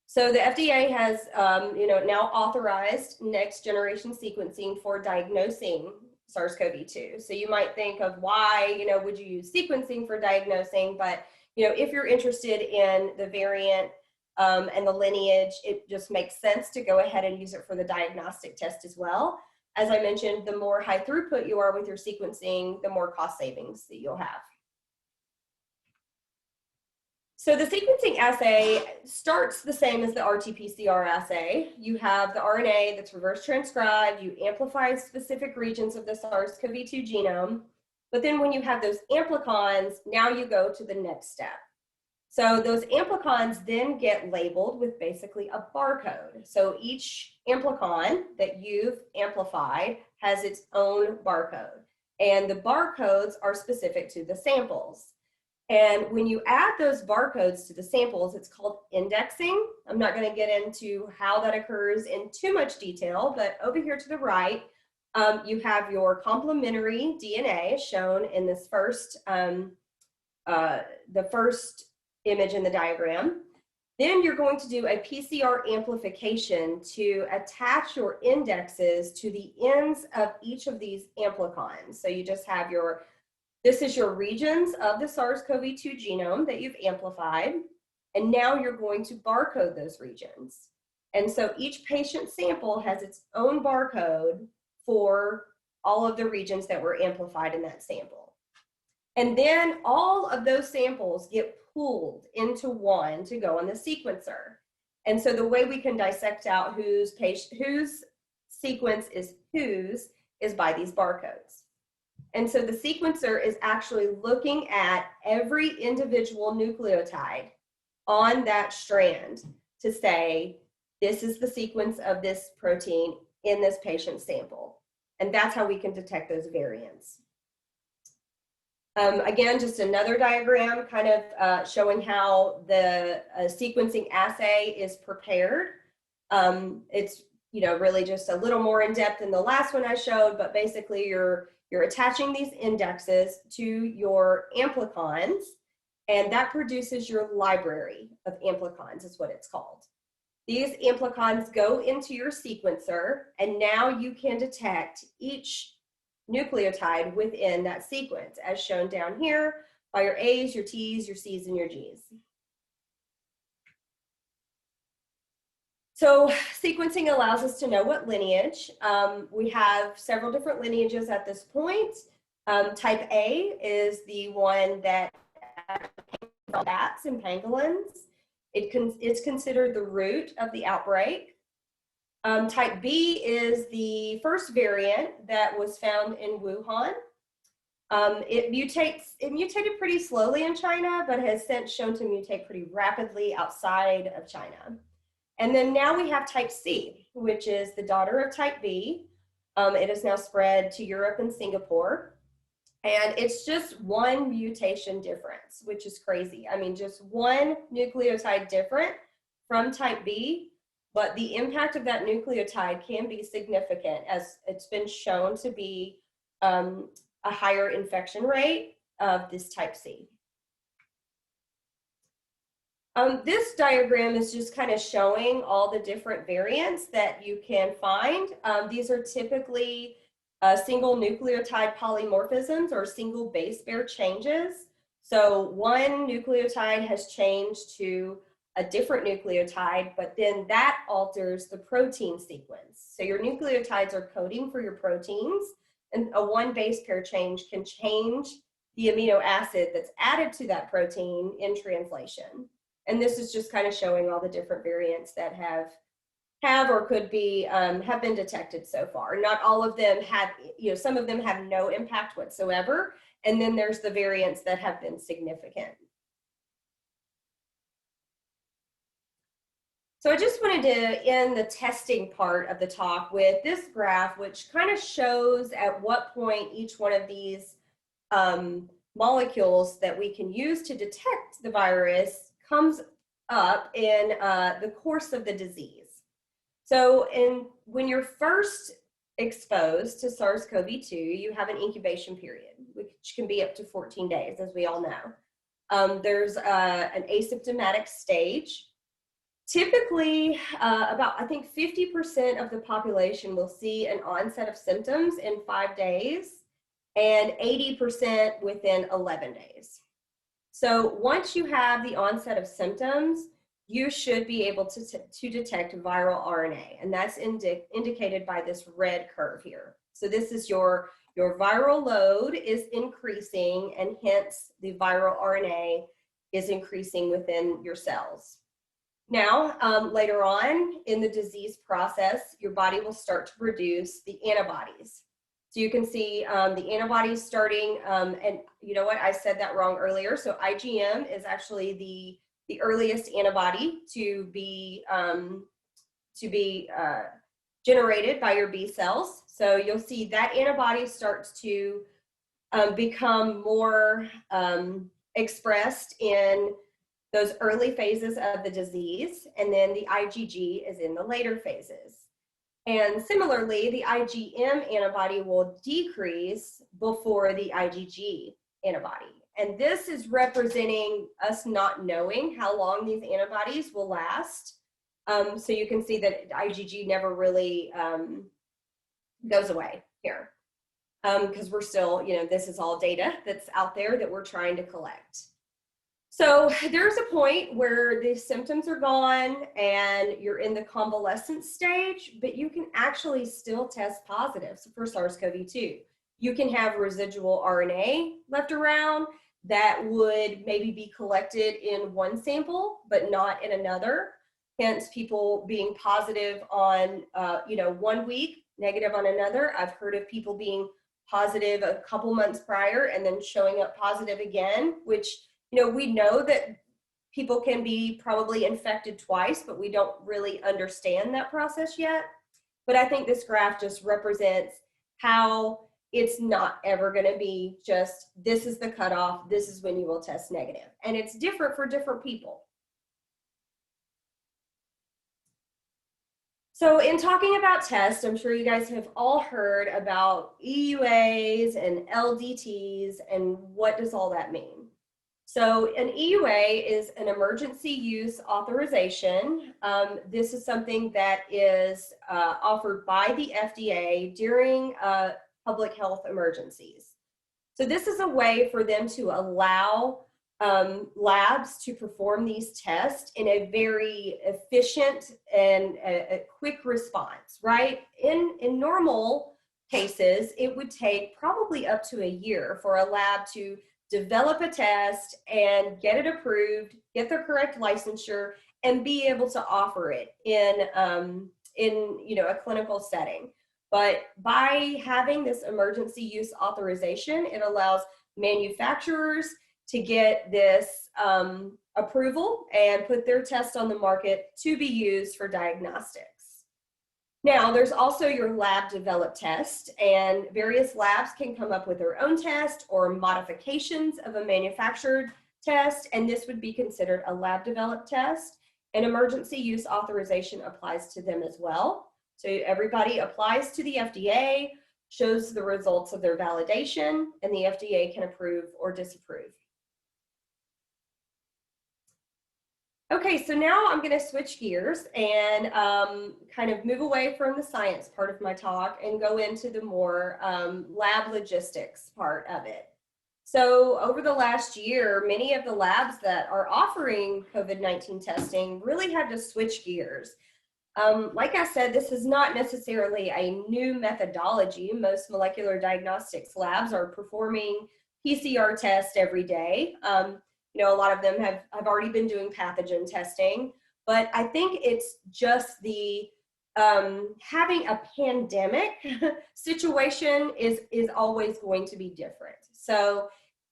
B: So the FDA has now authorized next generation sequencing for diagnosing SARS-CoV-2. So you might think of why, would you use sequencing for diagnosing? But, if you're interested in the variant and the lineage, it just makes sense to go ahead and use it for the diagnostic test as well. As I mentioned, the more high throughput you are with your sequencing, the more cost savings that you'll have. So the sequencing assay starts the same as the RT-PCR assay. You have the RNA that's reverse transcribed, you amplify specific regions of the SARS-CoV-2 genome, but then when you have those amplicons, now you go to the next step. So those amplicons then get labeled with basically a barcode. So each amplicon that you've amplified has its own barcode, and the barcodes are specific to the samples. And when you add those barcodes to the samples, it's called indexing. I'm not going to get into how that occurs in too much detail, but over here to the right, you have your complementary DNA shown in this first, the first image in the diagram. Then you're going to do a PCR amplification to attach your indexes to the ends of each of these amplicons. So you just have this is your regions of the SARS-CoV-2 genome that you've amplified. And now you're going to barcode those regions. And so each patient sample has its own barcode for all of the regions that were amplified in that sample. And then all of those samples get pooled into one to go on the sequencer. And so the way we can dissect out whose sequence is whose is by these barcodes. And so the sequencer is actually looking at every individual nucleotide on that strand to say, this is the sequence of this protein in this patient sample. And that's how we can detect those variants. Again, just another diagram kind of showing how the sequencing assay is prepared. It's really just a little more in depth than the last one I showed, but basically you're attaching these indexes to your amplicons, and that produces your library of amplicons is what it's called. These amplicons go into your sequencer, and now you can detect each nucleotide within that sequence, as shown down here by your A's, your T's, your C's, and your G's. So sequencing allows us to know what lineage. We have several different lineages at this point. Type A is the one that bats and pangolins. It's considered the root of the outbreak. Type B is the first variant that was found in Wuhan. It mutated pretty slowly in China, but has since shown to mutate pretty rapidly outside of China. And then now we have type C, which is the daughter of type B. It is now spread to Europe and Singapore. And it's just one mutation difference, which is crazy. I mean, just one nucleotide different from type B, but the impact of that nucleotide can be significant, as it's been shown to be a higher infection rate of this type C. This diagram is just kind of showing all the different variants that you can find. These are typically single nucleotide polymorphisms or single base pair changes. So one nucleotide has changed to a different nucleotide, but then that alters the protein sequence. So your nucleotides are coding for your proteins, and a one base pair change can change the amino acid that's added to that protein in translation. And this is just kind of showing all the different variants that have or could be have been detected so far. Not all of them have, some of them have no impact whatsoever, and then there's the variants that have been significant. So I just wanted to end the testing part of the talk with this graph, which kind of shows at what point each one of these molecules that we can use to detect the virus comes up in the course of the disease. So when you're first exposed to SARS-CoV-2, you have an incubation period, which can be up to 14 days, as we all know. There's an asymptomatic stage. Typically, about, I think, 50% of the population will see an onset of symptoms in 5 days, and 80% within 11 days. So once you have the onset of symptoms, you should be able to detect viral RNA, and that's indicated by this red curve here. So this is your viral load is increasing, and hence the viral RNA is increasing within your cells. Now, later on in the disease process, your body will start to produce the antibodies. So you can see the antibodies starting, and you know what, I said that wrong earlier. So IgM is actually the earliest antibody to be generated by your B cells. So you'll see that antibody starts to become more expressed in those early phases of the disease, and then the IgG is in the later phases. And similarly, the IgM antibody will decrease before the IgG antibody. And this is representing us not knowing how long these antibodies will last. So you can see that IgG never really goes away here, because we're still, this is all data that's out there that we're trying to collect. So there's a point where the symptoms are gone and you're in the convalescent stage, but you can actually still test positive for SARS-CoV-2. You can have residual RNA left around that would maybe be collected in one sample, but not in another. Hence, people being positive on, 1 week, negative on another. I've heard of people being positive a couple months prior and then showing up positive again, which, we know that people can be probably infected twice, but we don't really understand that process yet. But I think this graph just represents how it's not ever going to be just, this is the cutoff, this is when you will test negative. And it's different for different people. So in talking about tests, I'm sure you guys have all heard about EUAs and LDTs, and what does all that mean? So an EUA is an emergency use authorization. This is something that is offered by the FDA during public health emergencies. So this is a way for them to allow labs to perform these tests in a very efficient and a quick response, right? In normal cases, it would take probably up to a year for a lab to develop a test and get it approved, get the correct licensure, and be able to offer it in a clinical setting. But by having this emergency use authorization, it allows manufacturers to get this approval and put their test on the market to be used for diagnostics. Now, there's also your lab developed test, and various labs can come up with their own test or modifications of a manufactured test, and this would be considered a lab developed test. An emergency use authorization applies to them as well. So everybody applies to the FDA, shows the results of their validation, and the FDA can approve or disapprove. Okay, so now I'm going to switch gears and kind of move away from the science part of my talk and go into the more lab logistics part of it. So over the last year, many of the labs that are offering COVID-19 testing really had to switch gears. Like I said, this is not necessarily a new methodology. Most molecular diagnostics labs are performing PCR tests every day. A lot of them have already been doing pathogen testing, but I think it's just the having a pandemic situation is always going to be different. So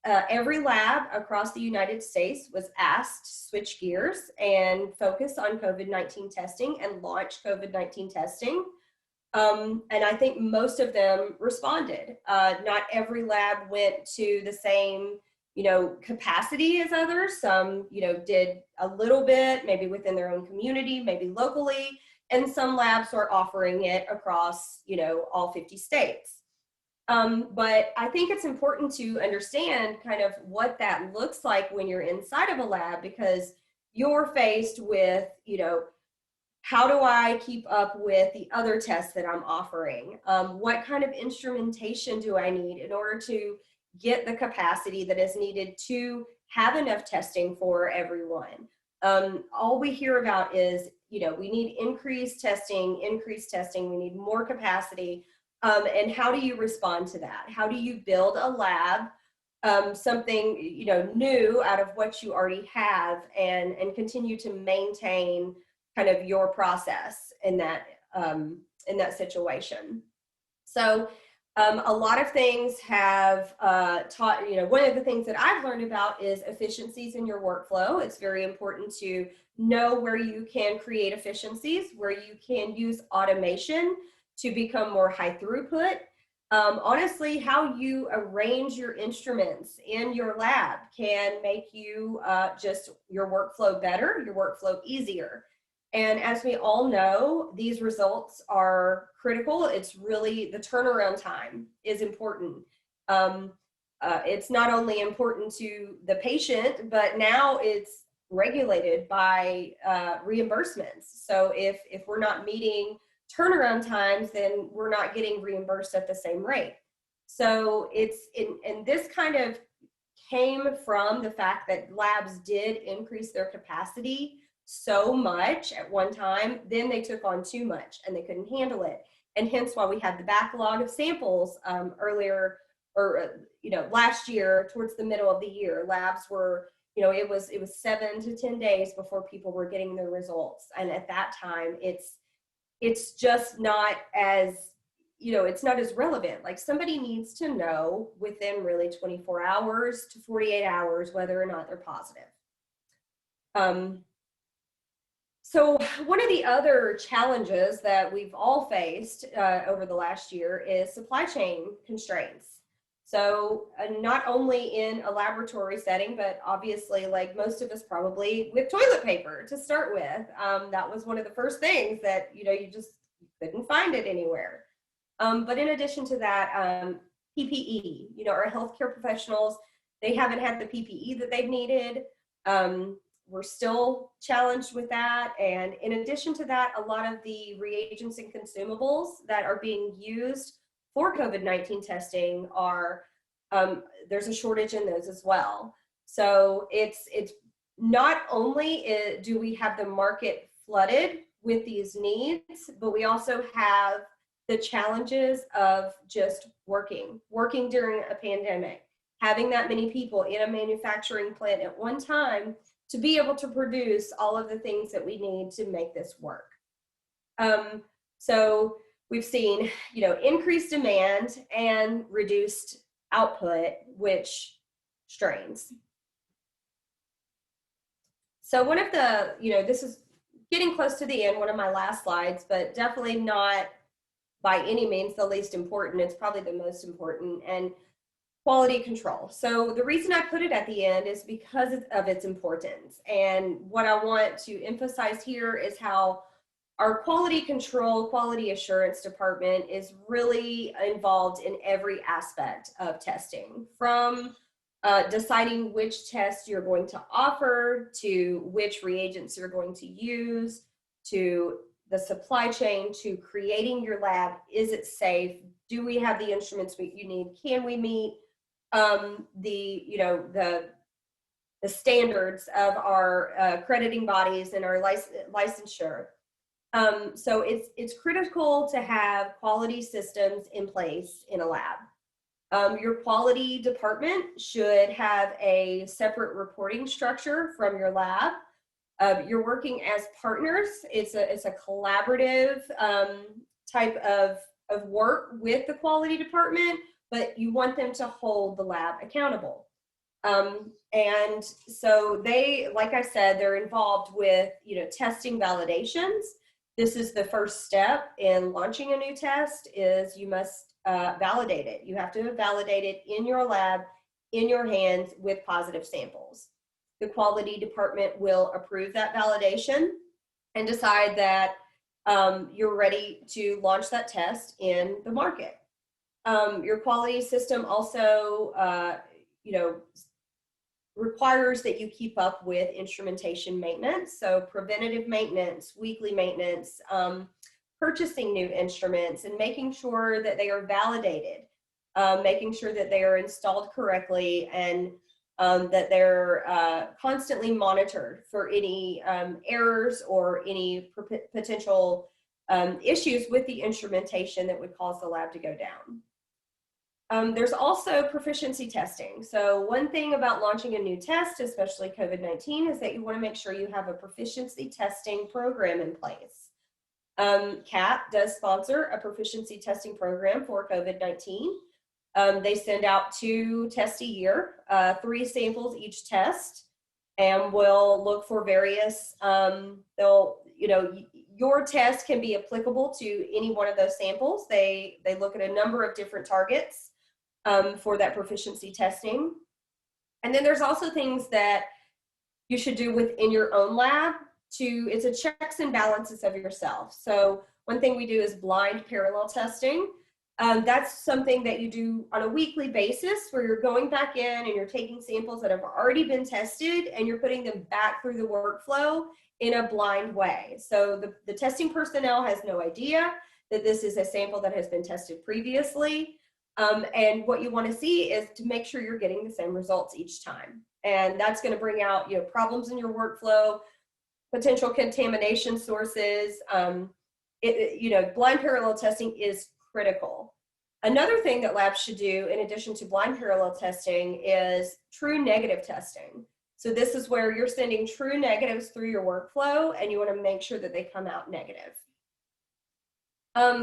B: every lab across the United States was asked to switch gears and focus on COVID-19 testing and launch COVID-19 testing. And I think most of them responded. Not every lab went to the same capacity as others. Some, did a little bit, maybe within their own community, maybe locally, and some labs are offering it across, all 50 states. But I think it's important to understand kind of what that looks like when you're inside of a lab, because you're faced with, how do I keep up with the other tests that I'm offering? What kind of instrumentation do I need in order to get the capacity that is needed to have enough testing for everyone? All we hear about is, we need increased testing, we need more capacity. And how do you respond to that? How do you build a lab, something, new out of what you already have, and continue to maintain kind of your process in that situation? So a lot of things have taught, one of the things that I've learned about is efficiencies in your workflow. It's very important to know where you can create efficiencies, where you can use automation to become more high throughput. Honestly, how you arrange your instruments in your lab can make you just your workflow better, your workflow easier. And as we all know, these results are critical. It's really, the turnaround time is important. It's not only important to the patient, but now it's regulated by reimbursements. So if we're not meeting turnaround times, then we're not getting reimbursed at the same rate. So it's in this kind of came from the fact that labs did increase their capacity so much at one time, then they took on too much and they couldn't handle it. And hence why we had the backlog of samples earlier, or last year towards the middle of the year. Labs were, it was 7 to 10 days before people were getting their results. And at that time, it's just not as, it's not as relevant. Like, somebody needs to know within really 24 hours to 48 hours whether or not they're positive. So one of the other challenges that we've all faced over the last year is supply chain constraints. So not only in a laboratory setting, but obviously, like most of us probably, with toilet paper to start with. That was one of the first things that, you just couldn't find it anywhere. But in addition to that, PPE, our healthcare professionals, they haven't had the PPE that they've needed. We're still challenged with that. And in addition to that, a lot of the reagents and consumables that are being used for COVID-19 testing are, there's a shortage in those as well. So it's not only do we have the market flooded with these needs, but we also have the challenges of just working during a pandemic, having that many people in a manufacturing plant at one time to be able to produce all of the things that we need to make this work. So we've seen, increased demand and reduced output, which strains. So one of the, this is getting close to the end, one of my last slides, but definitely not by any means the least important. It's probably the most important, and quality control. So the reason I put it at the end is because of its importance. And what I want to emphasize here is how our quality control, quality assurance department is really involved in every aspect of testing, from deciding which test you're going to offer, to which reagents you're going to use, to the supply chain, to creating your lab. Is it safe? Do we have the instruments you need? Can we meet the standards of our accrediting bodies and our licensure? So it's critical to have quality systems in place in a lab. Your quality department should have a separate reporting structure from your lab. You're working as partners. It's a collaborative type of work with the quality department, but you want them to hold the lab accountable. And so they, like I said, they're involved with, testing validations. This is the first step in launching a new test, is you must validate it. You have to validate it in your lab, in your hands, with positive samples. The quality department will approve that validation and decide that you're ready to launch that test in the market. Your quality system also, requires that you keep up with instrumentation maintenance. So preventative maintenance, weekly maintenance, purchasing new instruments, and making sure that they are validated, making sure that they are installed correctly, and that they're constantly monitored for any errors or any potential issues with the instrumentation that would cause the lab to go down. There's also proficiency testing. So one thing about launching a new test, especially COVID-19, is that you want to make sure you have a proficiency testing program in place. CAP does sponsor a proficiency testing program for COVID-19. They send out 2 tests a year, 3 samples each test, and will look for various, your test can be applicable to any one of those samples. They look at a number of different targets for that proficiency testing. And then there's also things that you should do within your own lab it's a checks and balances of yourself. So one thing we do is blind parallel testing. That's something that you do on a weekly basis, where you're going back in and you're taking samples that have already been tested and you're putting them back through the workflow in a blind way. So the testing personnel has no idea that this is a sample that has been tested previously. And what you want to see is to make sure you're getting the same results each time. And that's going to bring out, problems in your workflow, potential contamination sources. Blind parallel testing is critical. Another thing that labs should do, in addition to blind parallel testing, is true negative testing. So this is where you're sending true negatives through your workflow, and you want to make sure that they come out negative.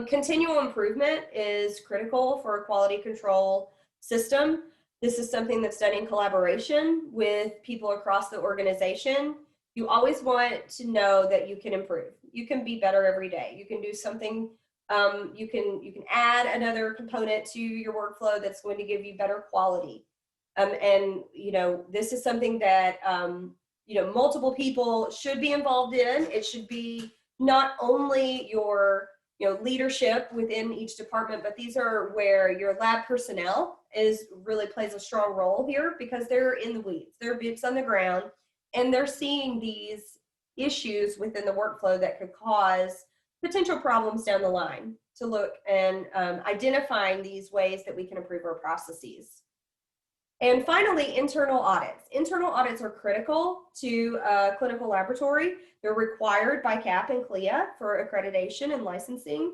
B: Continual improvement is critical for a quality control system. This is something that's done in collaboration with people across the organization. You always want to know that you can improve. You can be better every day. You can do something, you can add another component to your workflow that's going to give you better quality. This is something that, multiple people should be involved in. It should be not only your leadership within each department, but these are where your lab personnel really plays a strong role here, because they're in the weeds, they're boots on the ground, and they're seeing these issues within the workflow that could cause potential problems down the line, to look and identifying these ways that we can improve our processes. And finally, internal audits. Internal audits are critical to a clinical laboratory. They're required by CAP and CLIA for accreditation and licensing.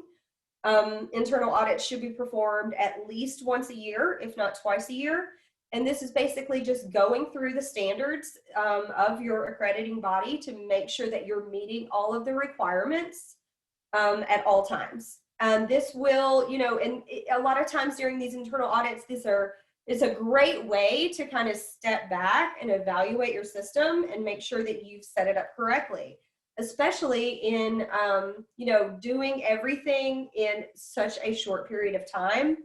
B: Internal audits should be performed at least once a year, if not twice a year. And this is basically just going through the standards of your accrediting body to make sure that you're meeting all of the requirements at all times. This will, and a lot of times during these internal audits, it's a great way to kind of step back and evaluate your system and make sure that you've set it up correctly, especially in, doing everything in such a short period of time.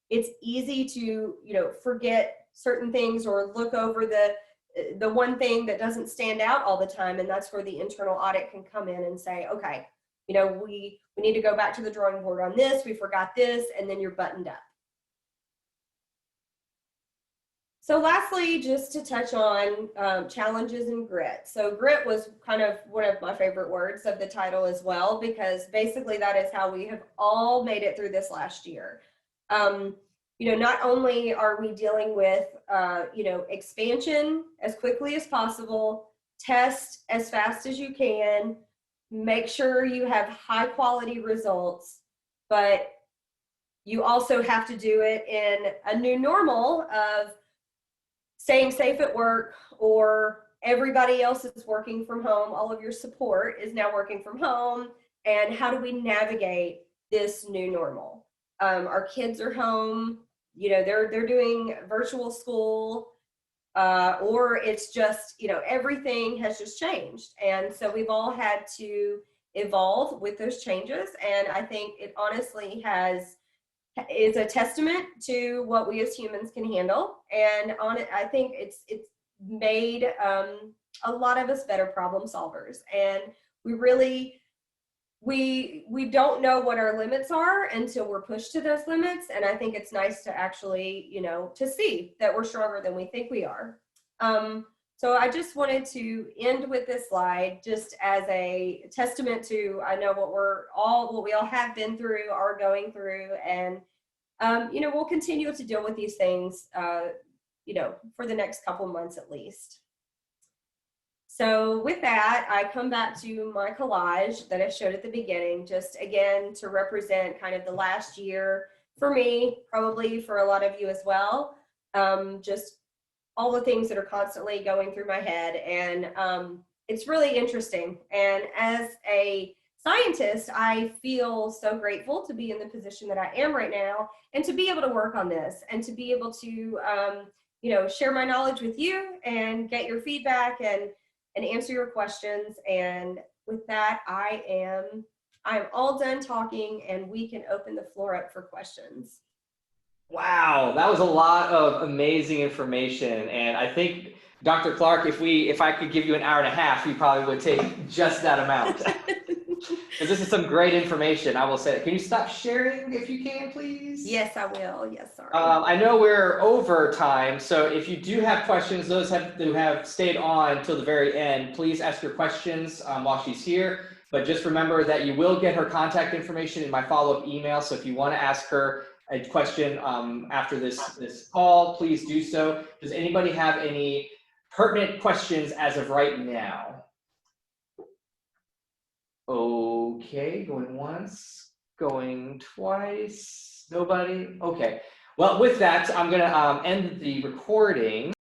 B: It's easy to, forget certain things or look over the one thing that doesn't stand out all the time. And that's where the internal audit can come in and say, okay, we need to go back to the drawing board on this. We forgot this, and then you're buttoned up. So lastly, just to touch on challenges and grit. So grit was kind of one of my favorite words of the title as well, because basically that is how we have all made it through this last year. Not only are we dealing with, expansion as quickly as possible, test as fast as you can, make sure you have high quality results, but you also have to do it in a new normal of staying safe at work, or everybody else is working from home. All of your support is now working from home. And how do we navigate this new normal? Our kids are home, they're doing virtual school, or it's just, everything has just changed. And so we've all had to evolve with those changes. And I think it honestly is a testament to what we as humans can handle. And I think it's made a lot of us better problem solvers. And we don't know what our limits are until we're pushed to those limits. And I think it's nice to actually, to see that we're stronger than we think we are. So I just wanted to end with this slide just as a testament to, I know what we all have been through, are going through, and we'll continue to deal with these things, for the next couple months at least. So with that, I come back to my collage that I showed at the beginning, just again to represent kind of the last year for me, probably for a lot of you as well. Just all the things that are constantly going through my head, and it's really interesting. And as a scientist, I feel so grateful to be in the position that I am right now, and to be able to work on this, and to be able to share my knowledge with you and get your feedback and answer your questions. And with that, I'm all done talking, and we can open the floor up for questions.
A: Wow, that was a lot of amazing information. And I think, Dr. Clark, if I could give you an hour and a half, you probably would take just that amount. Because this is some great information, I will say. Can you stop sharing if you can, please?
B: Yes, I will. Yes, sorry.
A: I know we're over time, so if you do have questions, those who have stayed on till the very end, please ask your questions while she's here. But just remember that you will get her contact information in my follow-up email. So if you want to ask her a question after this call, please do so. Does anybody have any pertinent questions as of right now? Okay, going once, going twice, nobody? Okay, well, with that, I'm gonna end the recording.